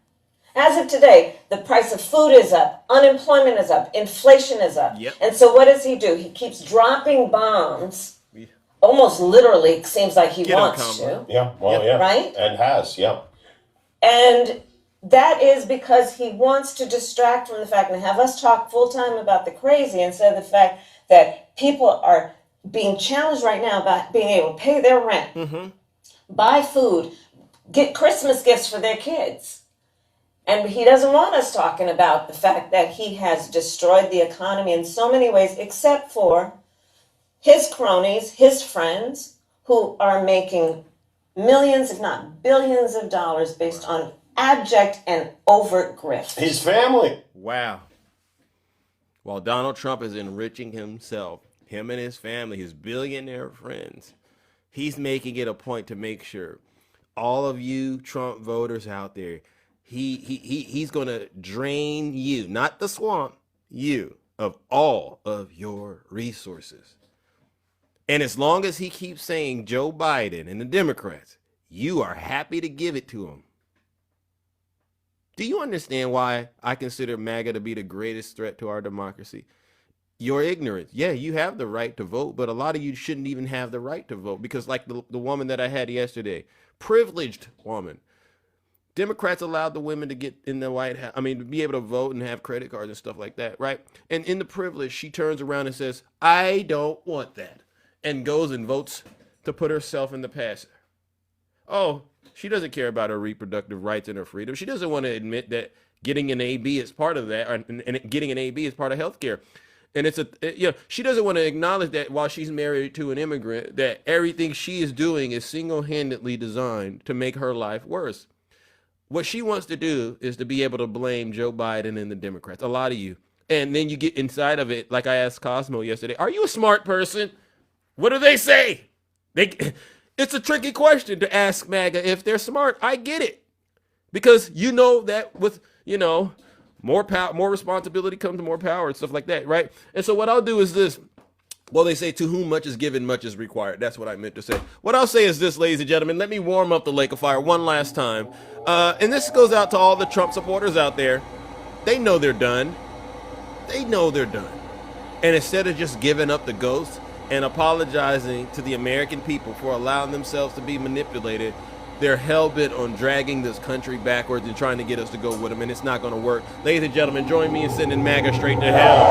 As of today, the price of food is up, unemployment is up, inflation is up.
Yep.
And so what does he do? He keeps dropping bombs. Almost literally, it seems like he wants to.
Yeah, well, yeah.
Right?
And has, yeah.
And that is because he wants to distract from the fact and have us talk full time about the crazy instead of the fact that people are being challenged right now about being able to pay their rent, buy food, get Christmas gifts for their kids. And he doesn't want us talking about the fact that he has destroyed the economy in so many ways, except for his cronies, his friends, who are making millions, if not billions of dollars based on abject and overt grift.
His family. Wow. While Donald Trump is enriching himself, him and his family, his billionaire friends, he's making it a point to make sure all of you Trump voters out there, he's going to drain you, not the swamp, you, of all of your resources. And as long as he keeps saying Joe Biden and the Democrats, you are happy to give it to him. Do you understand why I consider MAGA to be the greatest threat to our democracy? Your ignorance. Yeah, you have the right to vote, but a lot of you shouldn't even have the right to vote because like the woman that I had yesterday, privileged woman. Democrats allowed the women to get in the White House, to be able to vote and have credit cards and stuff like that, right? And in the privilege, she turns around and says, I don't want that, and goes and votes to put herself in the past. Oh, she doesn't care about her reproductive rights and her freedom. She doesn't want to admit that getting an AB is part of that, and getting an AB is part of healthcare. And she doesn't want to acknowledge that while she's married to an immigrant, that everything she is doing is single-handedly designed to make her life worse. What she wants to do is to be able to blame Joe Biden and the Democrats, a lot of you. And then you get inside of it, like I asked Cosmo yesterday, are you a smart person? What do they say? It's a tricky question to ask MAGA if they're smart. I get it. Because you know that with, more power, more responsibility comes more power and stuff like that, right? And so what I'll do is this. Well, they say to whom much is given, much is required. That's what I meant to say. What I'll say is this, ladies and gentlemen. Let me warm up the lake of fire one last time. And this goes out to all the Trump supporters out there. They know they're done. They know they're done. And instead of just giving up the ghost and apologizing to the American people for allowing themselves to be manipulated, they're hell-bent on dragging this country backwards and trying to get us to go with them, and it's not going to work. Ladies and gentlemen, join me in sending MAGA straight to hell.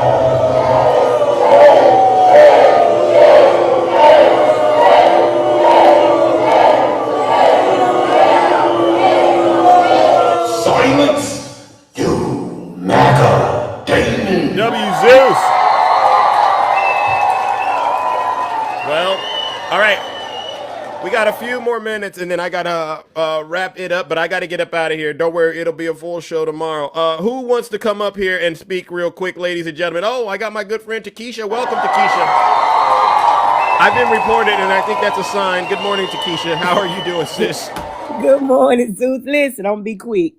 Silence, you MAGA demon.
W. Zeus. Well, all right. We got a few more minutes, and then I got to wrap it up, but I got to get up out of here. Don't worry, it'll be a full show tomorrow. Who wants to come up here and speak real quick, ladies and gentlemen? Oh, I got my good friend Takesha. Welcome, Takesha. I've been reported, and I think that's a sign. Good morning, Takesha. How are you doing, sis?
Good morning, Zeus. Listen, I'm going to be quick.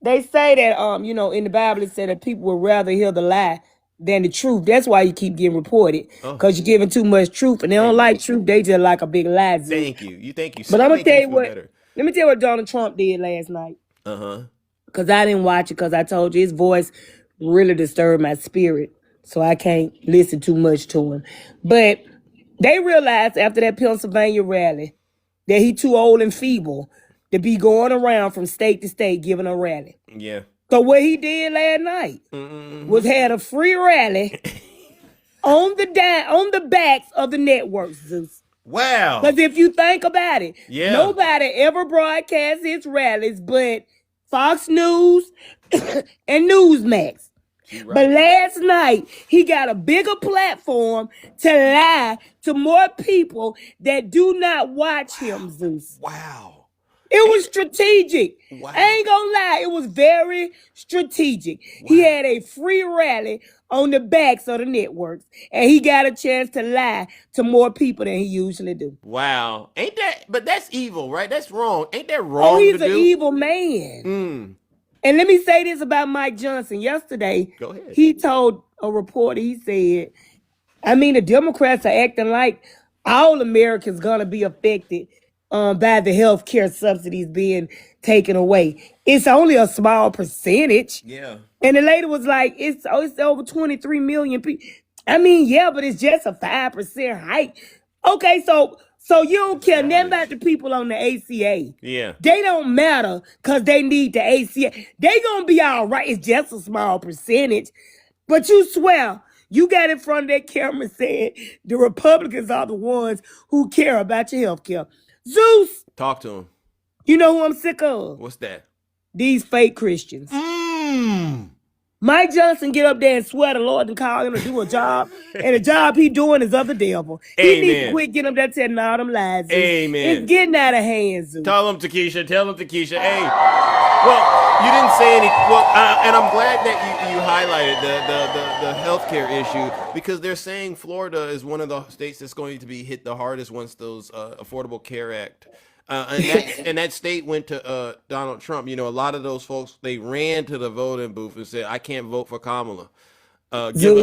They say that, in the Bible, it said that people would rather hear the lie than the truth. That's why you keep getting reported, because you're giving too much truth, and they don't like truth. They just like a big lie.
Thank you. Thank you.
But I'm gonna tell you what. Let me tell you what Donald Trump did last night. Because I didn't watch it, because I told you his voice really disturbed my spirit, so I can't listen too much to him. But they realized after that Pennsylvania rally that he too old and feeble to be going around from state to state giving a rally.
Yeah.
So what he did last night was had a free rally on the backs of the networks, Zeus.
Wow.
Because if you think about it,
yeah,
nobody ever broadcasts his rallies but Fox News and Newsmax. Right. But last night, he got a bigger platform to lie to more people that do not watch him, Zeus.
Wow.
It was strategic.
Wow.
I ain't gonna lie. It was very strategic. Wow. He had a free rally on the backs of the networks, and he got a chance to lie to more people than he usually do.
Wow. But that's evil, right? That's wrong. Ain't that wrong?
Oh, he's an evil man. And let me say this about Mike Johnson. Yesterday,
go ahead.
He told a reporter, he said, the Democrats are acting like all Americans gonna be affected by the health care subsidies being taken away. It's only a small percentage.
Yeah.
And the lady was like, it's over 23 million people. But it's just a 5% hike. Okay, so you don't care nothing about the people on the ACA.
Yeah.
They don't matter because they need the ACA. They gonna be all right. It's just a small percentage. But you swear, you got in front of that camera saying the Republicans are the ones who care about your health care. Zeus.
Talk to him.
You know who I'm sick of?
What's that?
These fake Christians. Mike Johnson get up there and swear the Lord and call him to do a job, and the job he doing is of the devil. He needs to quit getting up there telling all them lies. Zeus.
Amen.
It's getting out of hand, Zeus.
Tell him, Takesha. Hey, well, you didn't say any. Well, and I'm glad that you highlighted the healthcare issue, because they're saying Florida is one of the states that's going to be hit the hardest once those Affordable Care Act. And that state went to Donald Trump. You know, a lot of those folks, they ran to the voting booth and said, "I can't vote for Kamala. Give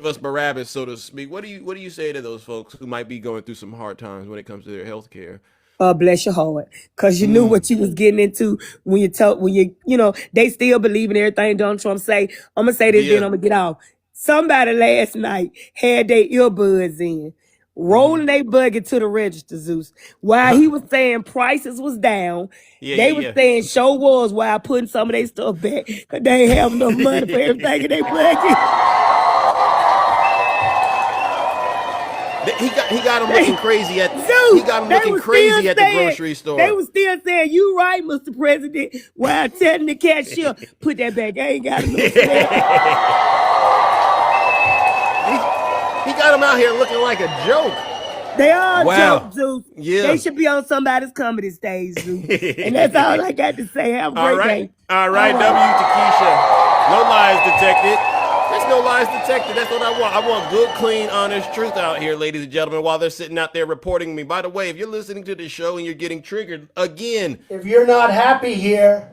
us Barabbas," so to speak. What do you say to those folks who might be going through some hard times when it comes to their health care?
Bless your heart, because you knew what you was getting into when they still believe in everything Donald Trump say. I'm gonna say this, then I'm gonna get off. Somebody last night had their earbuds in, rolling their buggy to the register, Zeus. While he was saying prices was down, they was saying show was while putting some of their stuff back, because they ain't have enough money for everything in their buggy.
He got him looking crazy at the grocery store.
They was still saying, "You right, Mr. President," while telling the cashier, "Put that back. I ain't got enough for that."
He got him out here looking like a joke.
They are jokes, Zeus. Yeah. They should be on somebody's comedy stage, Zeus. And that's all I got to say. Have a great day.
All right, W. Takesha. No lies detected. There's no lies detected. That's what I want. I want good, clean, honest truth out here, ladies and gentlemen, while they're sitting out there reporting me. By the way, if you're listening to this show and you're getting triggered, again,
if you're not happy here,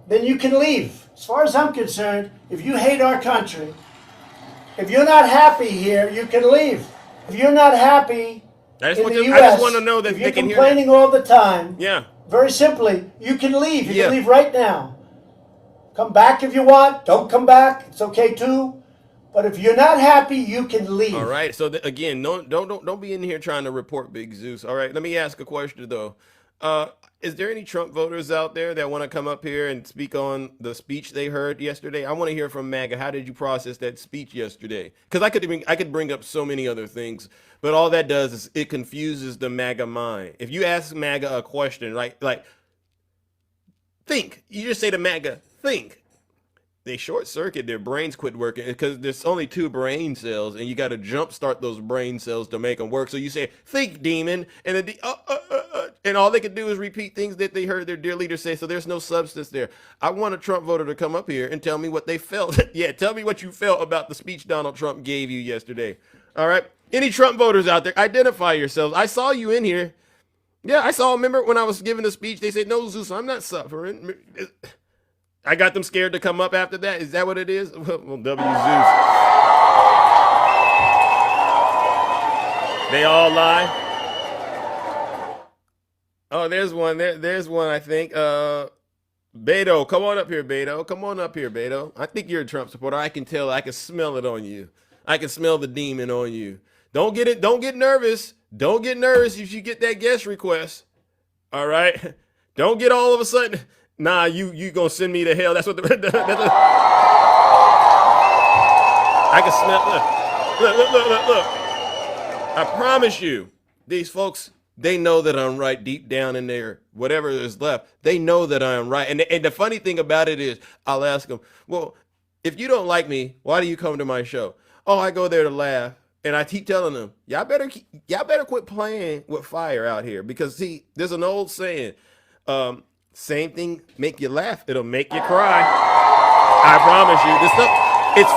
then you can leave. As far as I'm concerned, if you hate our country, if you're not happy here, you can leave. If you're not happy in the U.S.,
I just want to know that
if you're complaining all the time,
yeah,
very simply, you can leave. You can leave right now. Come back if you want. Don't come back. It's okay too. But if you're not happy, you can leave.
All right. So again, don't be in here trying to report Big Zeus. All right. Let me ask a question though. Is there any Trump voters out there that want to come up here and speak on the speech they heard yesterday? I want to hear from MAGA. How did you process that speech yesterday? Because I could bring up so many other things, but all that does is it confuses the MAGA mind. If you ask MAGA a question, like think, you just say to MAGA, think. They short circuit, their brains quit working because there's only 2 brain cells, and you got to jumpstart those brain cells to make them work. So you say, "Think, demon," and then and all they can do is repeat things that they heard their dear leader say. So there's no substance there. I want a Trump voter to come up here and tell me what they felt. Yeah, tell me what you felt about the speech Donald Trump gave you yesterday. All right, any Trump voters out there, identify yourselves. I saw you in here. Yeah, I saw. Remember when I was giving the speech? They said, "No, Zeus, I'm not suffering." I got them scared to come up after that. Is that what it is? Well, W. Zeus. They all lie. Oh, there's one. There's one, I think. Beto, come on up here, Beto. Come on up here, Beto. I think you're a Trump supporter. I can tell. I can smell it on you. I can smell the demon on you. Don't get nervous. Don't get nervous if you get that guest request. All right? Don't get all of a sudden... Nah, you gonna send me to hell. That's what I can smell. Look. I promise you, these folks, they know that I'm right deep down in there. Whatever is left, they know that I am right. And the funny thing about it is, I'll ask them, "Well, if you don't like me, why do you come to my show?" "Oh, I go there to laugh." And I keep telling them, y'all better quit playing with fire out here, because see, there's an old saying. Same thing make you laugh, it'll make you cry. I promise you. This stuff, it's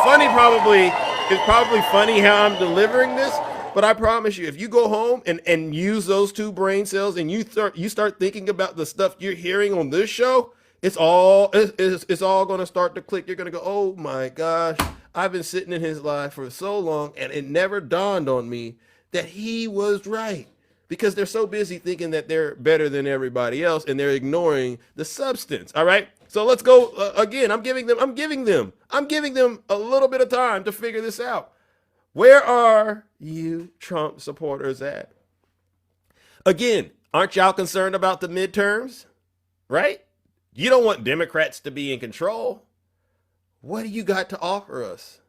probably funny how I'm delivering this, but I promise you, if you go home and use those 2 brain cells and you start thinking about the stuff you're hearing on this show, it's all going to start to click. You're going to go, "Oh my gosh, I've been sitting in his life for so long, and it never dawned on me that he was right." Because they're so busy thinking that they're better than everybody else, and they're ignoring the substance. All right. So let's go again. I'm giving them a little bit of time to figure this out. Where are you Trump supporters at? Again, aren't y'all concerned about the midterms? Right? You don't want Democrats to be in control. What do you got to offer us?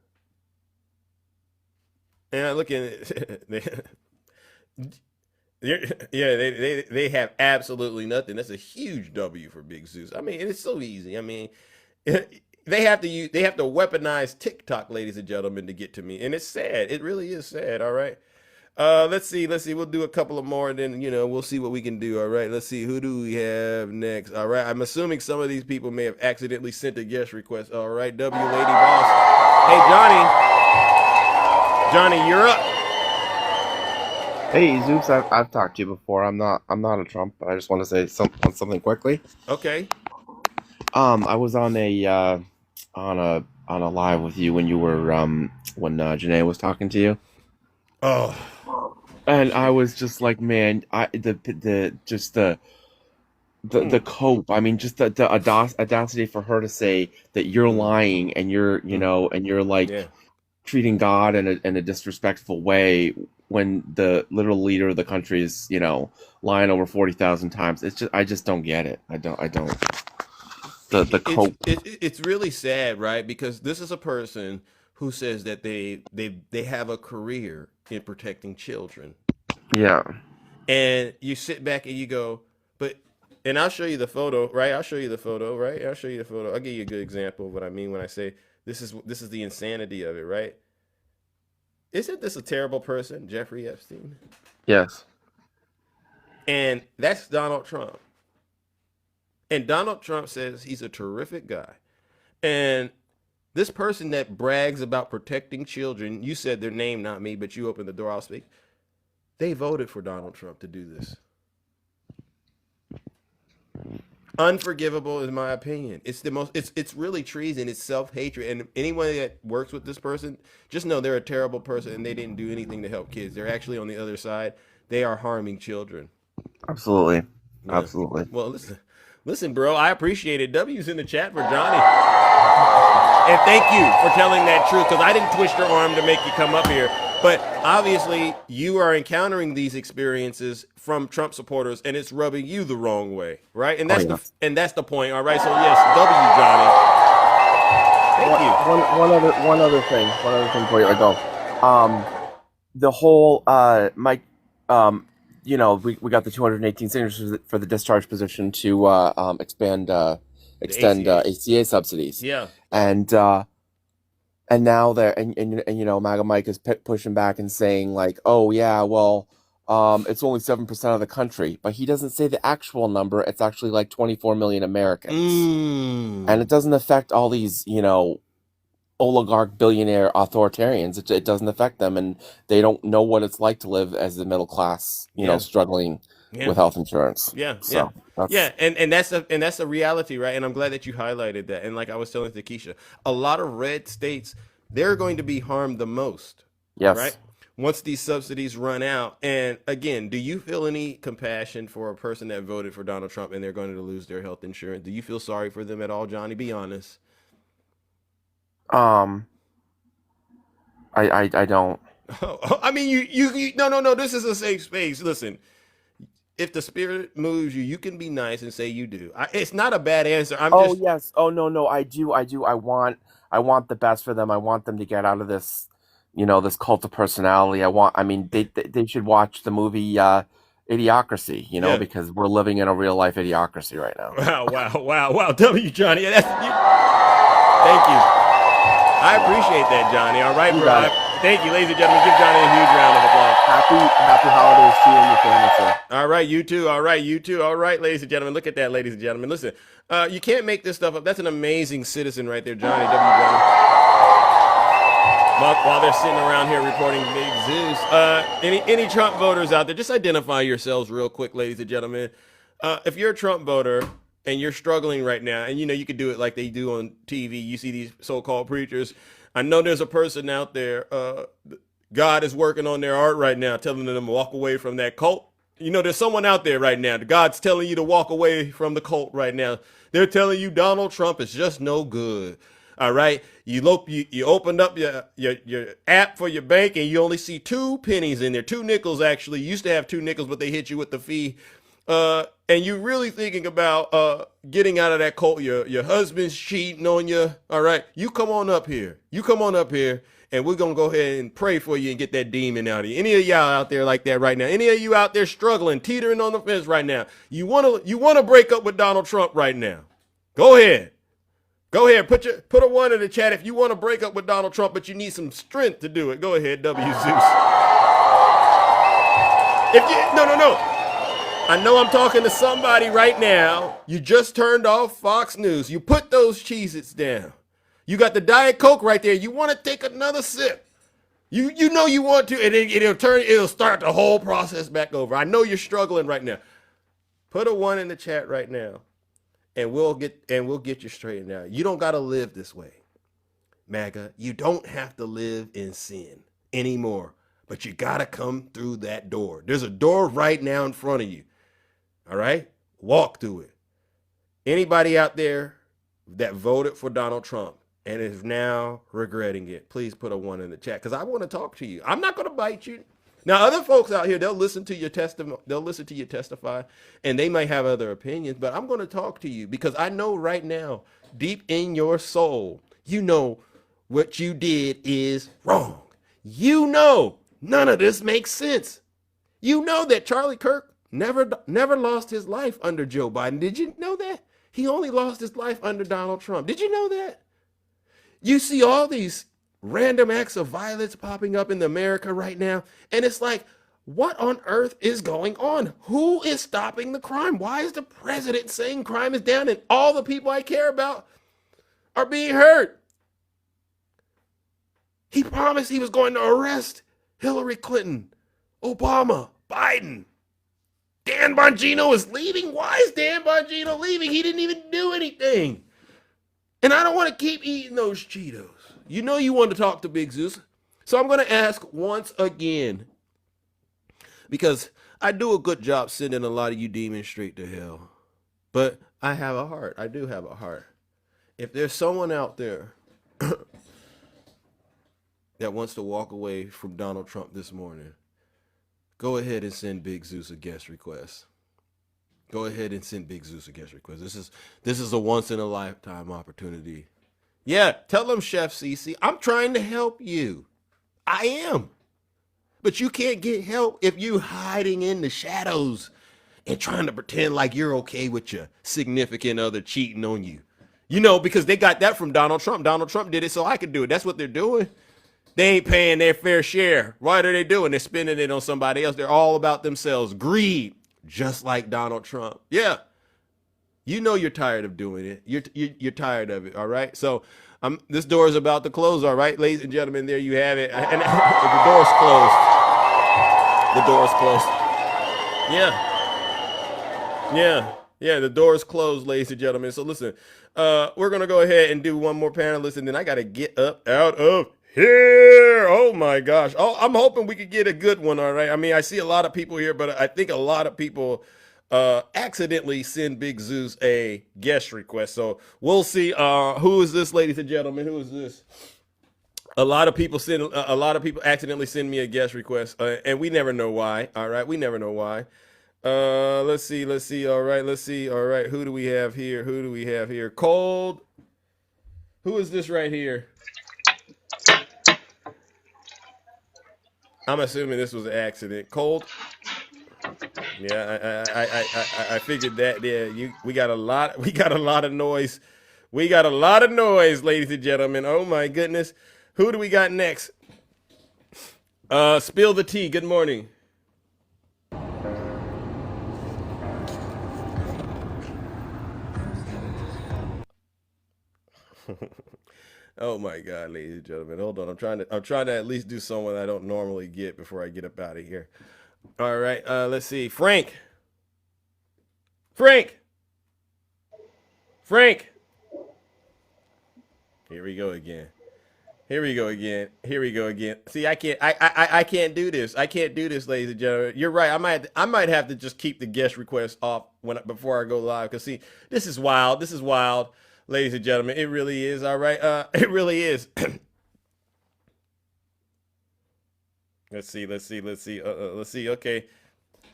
And I look at it. Yeah, they have absolutely nothing. That's a huge W for Big Zeus. I mean, it's so easy. I mean, they have to weaponize TikTok, ladies and gentlemen, to get to me, and it's sad. It really is sad. All right. Let's see. We'll do a couple of more, and then we'll see what we can do. All right. Let's see. Who do we have next? All right. I'm assuming some of these people may have accidentally sent a guest request. All right. W Lady Boss. Hey, Johnny, you're up.
Hey Zeus, I've talked to you before. I'm not a Trump, but I just want to say something quickly.
Okay.
I was on a live with you when you were when Janae was talking to you.
Oh.
And I was just like, man, the cope. I mean, just the audacity for her to say that you're lying and you're and you're like treating God in a disrespectful way when the literal leader of the country is lying over 40,000 times. I just don't get it. I don't. The cope.
It's really sad, right? Because this is a person who says that they have a career in protecting children.
Yeah.
And you sit back and you go, and I'll show you the photo, right? I'll give you a good example of what I mean when I say this is the insanity of it, right? Isn't this a terrible person, Jeffrey Epstein?
Yes.
And that's Donald Trump. And Donald Trump says he's a terrific guy. And this person that brags about protecting children, you said their name, not me, but you opened the door, I'll speak. They voted for Donald Trump to do this. Unforgivable is my opinion. It's really treason. It's self-hatred. And anyone that works with this person, just know they're a terrible person and they didn't do anything to help kids. They're actually on the other side. They are harming children.
Absolutely.
Yeah.
Absolutely.
Well, listen, bro, I appreciate it. W's in the chat for Johnny. And thank you for telling that truth, because I didn't twist your arm to make you come up here. But obviously, you are encountering these experiences from Trump supporters, and it's rubbing you the wrong way, right? And that's the point. All right. So yes, W, Johnny. Thank you.
One other thing before you let go. The whole Mike. We got the 218 signatures for the discharge position to extend ACA subsidies.
Yeah.
And now they're MAGA Mike is pushing back and saying like, oh yeah, well, it's only 7% of the country, but he doesn't say the actual number. It's actually like 24 million Americans, and it doesn't affect all these oligarch billionaire authoritarians. It doesn't affect them, and they don't know what it's like to live as the middle class, struggling with health insurance.
And that's a reality, right? And I'm glad that you highlighted that. And like I was telling Keisha, a lot of red states, they're going to be harmed the most.
Yes.
Right? Once these subsidies run out. And again, do you feel any compassion for a person that voted for Donald Trump and they're going to lose their health insurance? Do you feel sorry for them at all, Johnny? Be honest.
I don't.
I mean, you no. This is a safe space. Listen, if the spirit moves you, you can be nice and say you do. It's not a bad answer.
Yes. Oh no. I do. I want the best for them. I want them to get out of this, this cult of personality. They should watch the movie Idiocracy. Because we're living in a real life idiocracy right now.
Wow. W, Johnny. Thank you. I appreciate that, Johnny. All right, bro. Thank you, ladies and gentlemen. Give Johnny a huge round of applause.
Happy holidays to you and your family, sir.
All right, you too. All right, ladies and gentlemen. Look at that, ladies and gentlemen. Listen, you can't make this stuff up. That's an amazing citizen right there, Johnny. Johnny. While they're sitting around here reporting Big Zeus. Any Trump voters out there, just identify yourselves real quick, ladies and gentlemen. If you're a Trump voter and you're struggling right now, and you can do it like they do on TV. You see these so-called preachers. I know there's a person out there, God is working on their art right now, telling them to walk away from that cult. There's someone out there right now. God's telling you to walk away from the cult right now. They're telling you Donald Trump is just no good. All right. You opened up your app for your bank and you only see 2 pennies in there, 2 nickels actually. You used to have 2 nickels, but they hit you with the fee and you really thinking about getting out of that cult, your husband's cheating on you, all right, you come on up here. You come on up here, and we're going to go ahead and pray for you and get that demon out of you. Any of y'all out there like that right now? Any of you out there struggling, teetering on the fence right now? You want to break up with Donald Trump right now? Go ahead. Go ahead. Put a 1 in the chat if you want to break up with Donald Trump, but you need some strength to do it. Go ahead, W. Zeus. No. I know I'm talking to somebody right now. You just turned off Fox News. You put those Cheez-Its down. You got the Diet Coke right there. You want to take another sip. You know you want to, and it'll start the whole process back over. I know you're struggling right now. Put a 1 in the chat right now, and we'll get you straightened out. You don't got to live this way, MAGA. You don't have to live in sin anymore, but you got to come through that door. There's a door right now in front of you. All right? Walk through it. Anybody out there that voted for Donald Trump and is now regretting it, please put a 1 in the chat, because I want to talk to you. I'm not going to bite you. Now, other folks out here, they'll listen to your testimony, they'll listen to you testify, and they might have other opinions, but I'm going to talk to you because I know right now, deep in your soul, you know what you did is wrong. You know none of this makes sense. You know that Charlie Kirk never lost his life under Joe Biden. Did you know that? He only lost his life under Donald Trump. Did you know that? You see all these random acts of violence popping up in America right now, and it's like, what on earth is going on? Who is stopping the crime? Why is the president saying crime is down and all the people I care about are being hurt? He promised he was going to arrest Hillary Clinton, Obama, Biden. Dan Bongino is leaving? Why is Dan Bongino leaving? He didn't even do anything. And I don't want to keep eating those Cheetos. You know you want to talk to Big Zeus. So I'm going to ask once again, because I do a good job sending a lot of you demons straight to hell. But I have a heart. I do have a heart. If there's someone out there that wants to walk away from Donald Trump this morning, go ahead and send Big Zeus a guest request. Go ahead and send Big Zeus a guest request. This is a once in a lifetime opportunity. Yeah, tell them, Chef Cece, I'm trying to help you. I am. But you can't get help if you hiding in the shadows and trying to pretend like you're okay with your significant other cheating on you. You know, because they got that from Donald Trump. Donald Trump did it so I could do it. That's what they're doing. They ain't paying their fair share. What are they doing? They're spending it on somebody else. They're all about themselves. Greed, just like Donald Trump. Yeah. You know you're tired of doing it. You're tired of it, all right? So this door is about to close, all right? Ladies and gentlemen, there you have it. And the door's closed. The door's closed. Yeah, the door's closed, ladies and gentlemen. So listen, we're going to go ahead and do one more panelist, and then I got to get up out of here. Oh my gosh. Oh, I'm hoping we could get a good one. All right. I mean, I see a lot of people here, but I think a lot of people accidentally send Big Zeus a guest request. So we'll see. Who is this, ladies and gentlemen? Who is this? A lot of people accidentally send me a guest request, and we never know why. All right. We never know why. Let's see. All right. Let's see. All right. Who do we have here? Cold. Who is this right here? I'm assuming this was an accident. Cold. Yeah, I figured that. Yeah, we got a lot of noise. We got a lot of noise, ladies and gentlemen. Oh my goodness. Who do we got next? Spill the tea. Good morning. Oh my God, ladies and gentlemen. Hold on. I'm trying to at least do someone I don't normally get before I get up out of here. All right. Let's see. Frank. Here we go again. See, I can't do this. Ladies and gentlemen. You're right. I might have to just keep the guest request off before I go live. Cause see, this is wild. Ladies and gentlemen, it really is. All right. It really is. Let's see. Okay.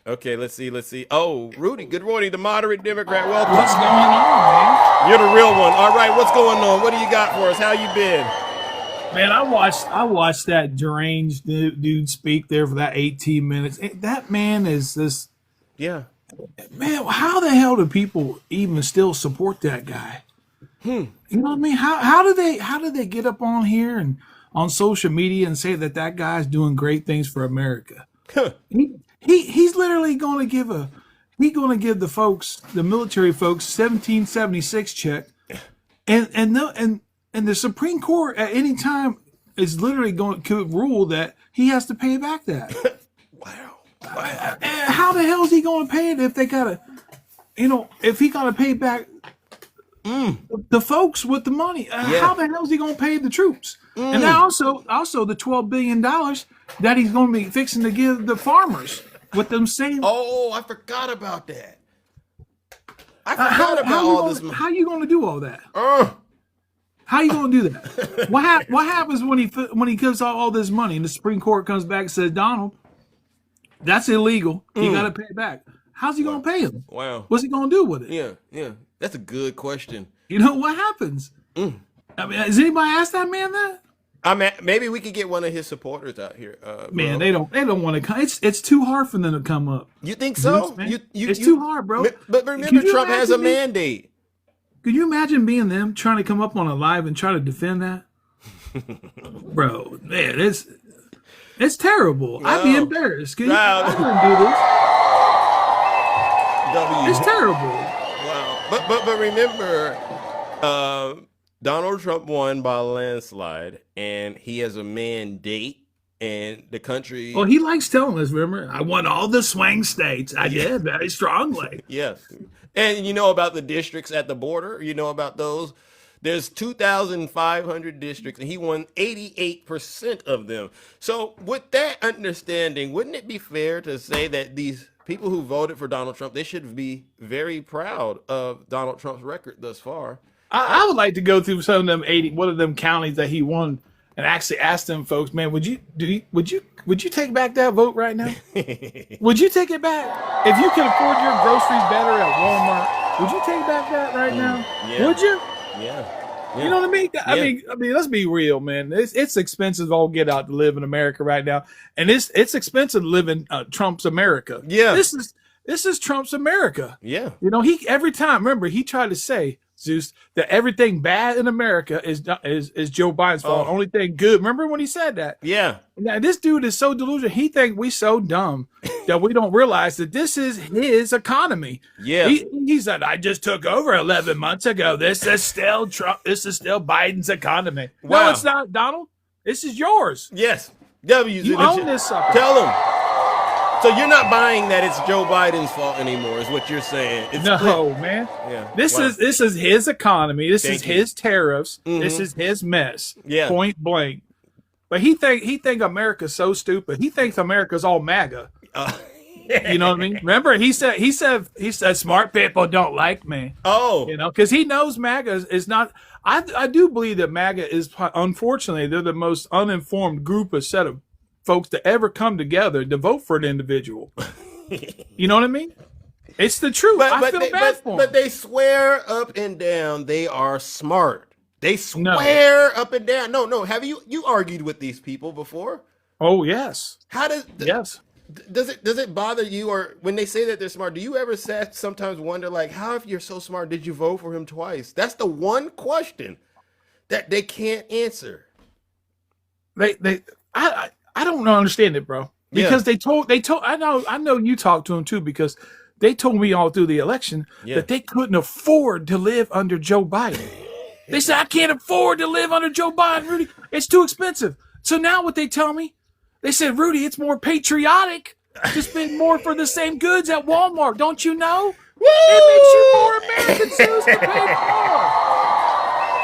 Okay, let's see. Oh, Rudy, good morning, the moderate Democrat. Welcome.
What's going on, man?
You're the real one. All right, what's going on? What do you got for us? How you been?
Man, I watched that deranged dude speak there for that 18 minutes. That man is this.
Yeah.
Man, how the hell do people even still support that guy? You know what I mean? How do they get up on here and on social media and say that guy's doing great things for America? He's literally going to give the folks, the military folks, 1776 check, and the Supreme Court at any time is literally could rule that he has to pay back that.
Wow.
How the hell is he going to pay it if they gotta, if he gotta pay back the folks with the money? How the hell is he going to pay the troops? And now also the $12 billion that he's going to be fixing to give the farmers with them same.
Oh, I forgot about that. I forgot about all this.
How you going to do all that? How you going to do that? What happens when he gives all this money and the Supreme Court comes back and says, Donald, that's illegal. You got to pay it back. How's he going to pay him?
Wow.
What's he going to do with it?
Yeah. That's a good question.
What happens? I mean, has anybody asked that man that?
Maybe we could get one of his supporters out here.
Man, they don't want to come. It's too hard for them to come up.
You think so?
It's too hard, bro.
But remember, Trump has a mandate.
Could you imagine being them trying to come up on a live and try to defend that? Bro, man, it's terrible. I'd be embarrassed. I wouldn't do this. It's terrible.
Wow. But remember, Donald Trump won by a landslide, and he has a mandate, and the country.
Well, he likes telling us. Remember, I won all the swing states. I did very strongly.
Yes, and you know about the districts at the border. You know about those. There's 2,500 districts, and he won 88% of them. So, with that understanding, wouldn't it be fair to say that these people who voted for Donald Trump, they should be very proud of Donald Trump's record thus far?
I would like to go through some of them one of them counties that he won, and actually ask them folks, man, would you take back that vote right now? Would you take it back if you can afford your groceries better at Walmart? Would you take back that right now?
Yeah.
Would you?
Yeah.
You know what I mean? I mean, let's be real, man. It's expensive to all get out to live in America right now, and it's expensive to live in Trump's America.
Yeah.
This is Trump's America.
Yeah.
He every time, remember, he tried to say, Zeus, that everything bad in America is Joe Biden's fault. Only thing good. Remember when he said that?
Yeah.
Now this dude is so delusional. He thinks we so dumb that we don't realize that this is his economy.
Yeah.
He said, I just took over 11 months ago. This is still Trump. This is still Biden's economy.
Wow.
No, it's not, Donald. This is yours.
Yes.
You own this sucker.
Tell him. So you're not buying that it's Joe Biden's fault anymore, is what you're saying?
Man.
Yeah.
This is his economy. This is his tariffs. This is his mess.
Yeah.
Point blank. But he think America's so stupid. He thinks America's all MAGA. You know what I mean? Remember, he said smart people don't like me.
Oh.
Because he knows MAGA is not. I do believe that MAGA is, unfortunately, they're the most uninformed group of set of folks to ever come together to vote for an individual. You know what I mean? It's the truth. I feel bad for them.
But they swear up and down they are smart. They swear up and down. No. Have you argued with these people before?
Oh yes.
Yes. Does it bother you, or when they say that they're smart, do you ever sometimes wonder, like, how, if you're so smart, did you vote for him twice? That's the one question that they can't answer.
I don't understand it, bro. Because they told I know you talked to them too, because they told me all through the election that they couldn't afford to live under Joe Biden. They said, I can't afford to live under Joe Biden, Rudy. It's too expensive. So now what they tell me, they said, Rudy, it's more patriotic to spend more for the same goods at Walmart. Don't you know? Woo! It makes you more American citizens to pay more.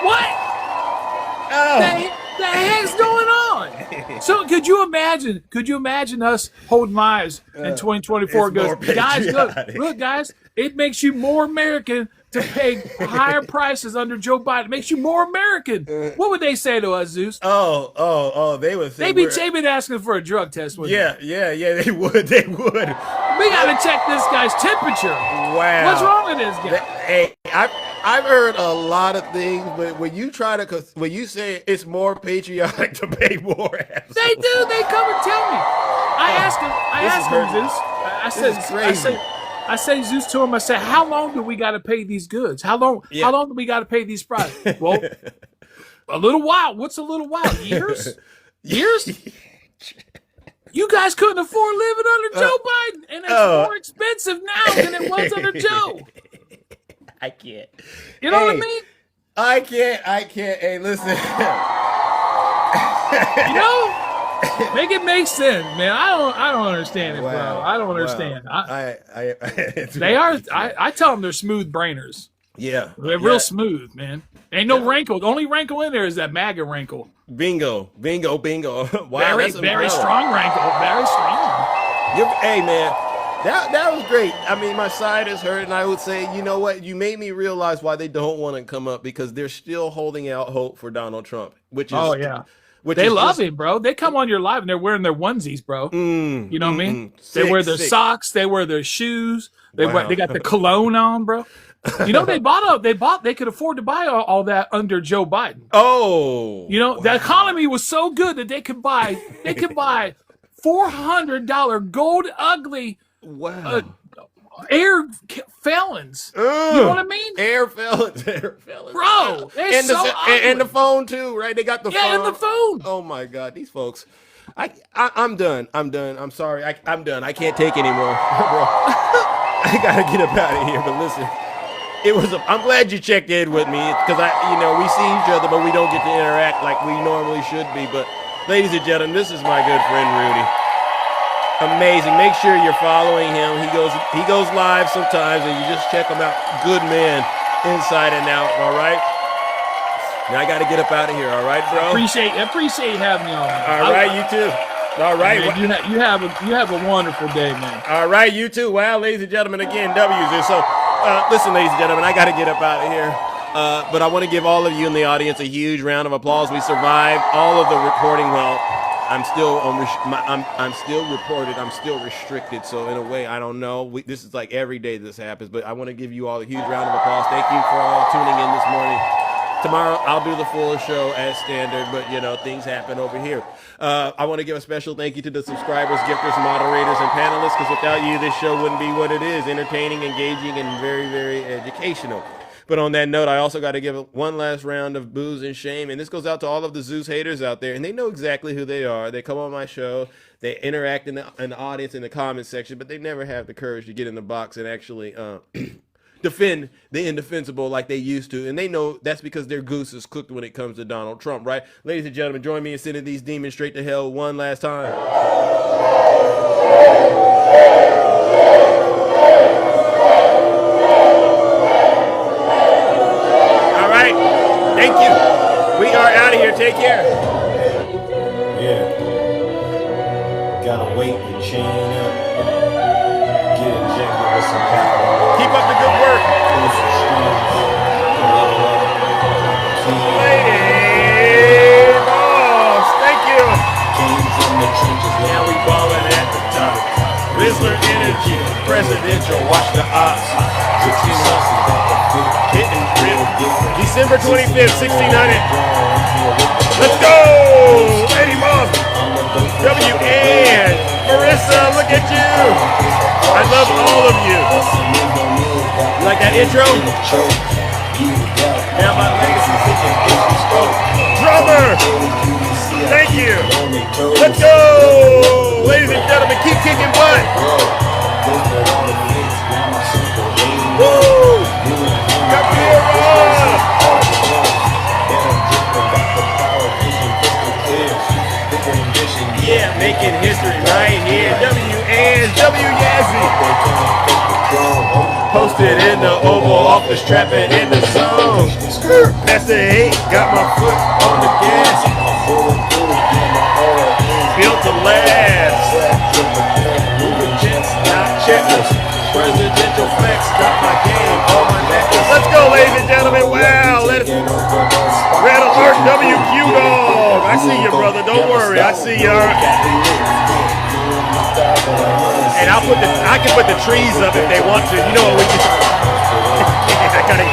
What? The heck's going on? So could you imagine us holding lives in 2024? Guys, look, guys, it makes you more American to pay higher prices under Joe Biden. It makes you more American. What would they say to us, Zeus?
Oh, they would say
they'd be asking for a drug test, wouldn't
they? Yeah, they would.
We got to check this guy's temperature.
Wow.
What's wrong with this guy?
Hey, I've heard a lot of things, but when you say it's more patriotic to pay more,
they do. They come and tell me. I asked him, Zeus. I say Zeus to him. I said, how long do we got to pay these goods? How long do we got to pay these products? Well, a little while. What's a little while? Years? Years? You guys couldn't afford living under Joe Biden, and it's more expensive now than it was under Joe.
I can't.
You know what I mean?
I can't. Hey, listen.
Make it make sense, man. I don't understand it, bro. I don't understand. They are. I tell them they're smooth brainers.
Yeah,
they're real smooth, man. Ain't no wrinkle. The only wrinkle in there is that MAGA wrinkle.
Bingo. Wow,
very strong wrinkle. Very strong.
Hey, man. That was great. I mean, my side is hurt, and I would say, you know what? You made me realize why they don't want to come up, because they're still holding out hope for Donald Trump, which is
they love him, bro. They come on your live and they're wearing their onesies, bro. You know what I mean? They wear their socks, they wear their shoes, they got the cologne on, bro. You know, they could afford to buy all that under Joe Biden.
Oh,
you know, the economy was so good that they could buy $400 gold ugly air felons. You know what I mean?
Air felons.
Bro,
and the phone too, right? They got the phone.
Yeah, and the phone.
Oh my God, these folks. I'm done. I'm sorry. I'm done. I can't take anymore, bro. I gotta get up out of here. But listen, I'm glad you checked in with me, because we see each other, but we don't get to interact like we normally should be. But ladies and gentlemen, this is my good friend Rudy. Amazing. Make sure you're following him. He goes live sometimes, and you just check him out. Good man, inside and out. All right. Now I got to get up out of here. All right, bro.
Appreciate having me on.
All right, you too. All right.
Man, you have a wonderful day, man.
All right, you too. Wow, ladies and gentlemen, again, W's here. So, listen, ladies and gentlemen, I got to get up out of here. But I want to give all of you in the audience a huge round of applause. We survived all of the reporting. Well, I'm still I'm still reported. I'm still restricted. So in a way, I don't know. This is like every day this happens. But I want to give you all a huge round of applause. Thank you for all tuning in this morning. Tomorrow I'll do the full show as standard, but things happen over here. I want to give a special thank you to the subscribers, gifters, moderators, and panelists, because without you, this show wouldn't be what it is: entertaining, engaging, and very, very educational. But on that note, I also got to give one last round of booze and shame. And this goes out to all of the Zeus haters out there. And they know exactly who they are. They come on my show. They interact in the audience in the comment section. But they never have the courage to get in the box and actually defend the indefensible like they used to. And they know that's because their goose is cooked when it comes to Donald Trump, right? Ladies and gentlemen, join me in sending these demons straight to hell one last time. Thank you. We are out of here. Take care.
Yeah. Gotta wait and chain up. Get injected with some power.
Keep up the good work. Lady boss. Thank you.
Came from the trenches.
Now we ballin' at the top. Rizzler Energy. Presidential. Watch the odds. Getting real. December 25th, 1600. Let's go! Lady Moss, W.N. Marissa, look at you. I love all of you. You like that intro? Now my legacy drummer. Thank you. Let's go! Ladies and gentlemen, keep kicking butt. Woo! Yeah, making history right here. W Yazzie. Posted in the Oval Office, trapping in the zone. That's the 8, got my foot on the gas. Built to last. Moving jets, not checkers. Presidential flex, got my game on my necklace. Let's go, ladies and gentlemen. Wow, Red Alert WQ Dog. I see you, brother. Don't worry. I see you. And I can put the trees up if they want to. You know what we can. I gotta.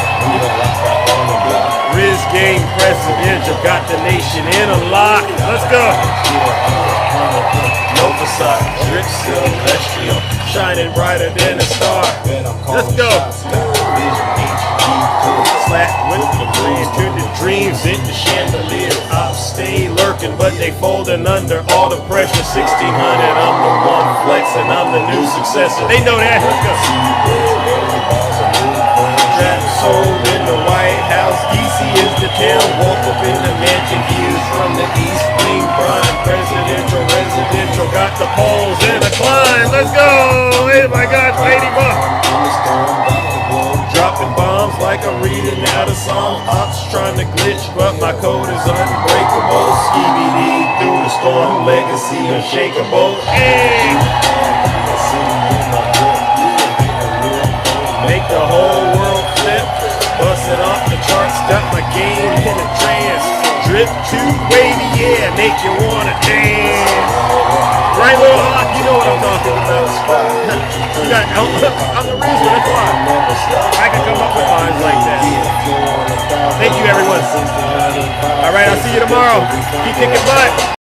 Riz Game Presidential got the nation in a lock. Let's go. No facade, drip celestial, shining brighter than a star. Let's go. Slack with the breeze, turn the dreams into chandeliers. I stay lurking, but they folding under all the pressure. 1600, I'm the one flexing, I'm the new successor. They know that. Let's go. Trap soul in the White House, DC is the town. Walk up in the mansion, views from the east wing. Prime presidential, residential, got the poles and a climb. Let's go. Oh my God, Ladybug. Dropping bombs like I'm reading out a song. Ops trying to glitch, but my code is unbreakable. Skibidi through the storm, legacy unshakable. Hey! Make the whole world flip. Busting off the charts, got my game in a trance. Drip too wavy, yeah, make you wanna dance. Right, Little Hawk, you know what I'm talking about. You got, I'm the reason, that's why. I can come up with lines like that. Thank you, everyone. All right, I'll see you tomorrow. Keep kicking butt.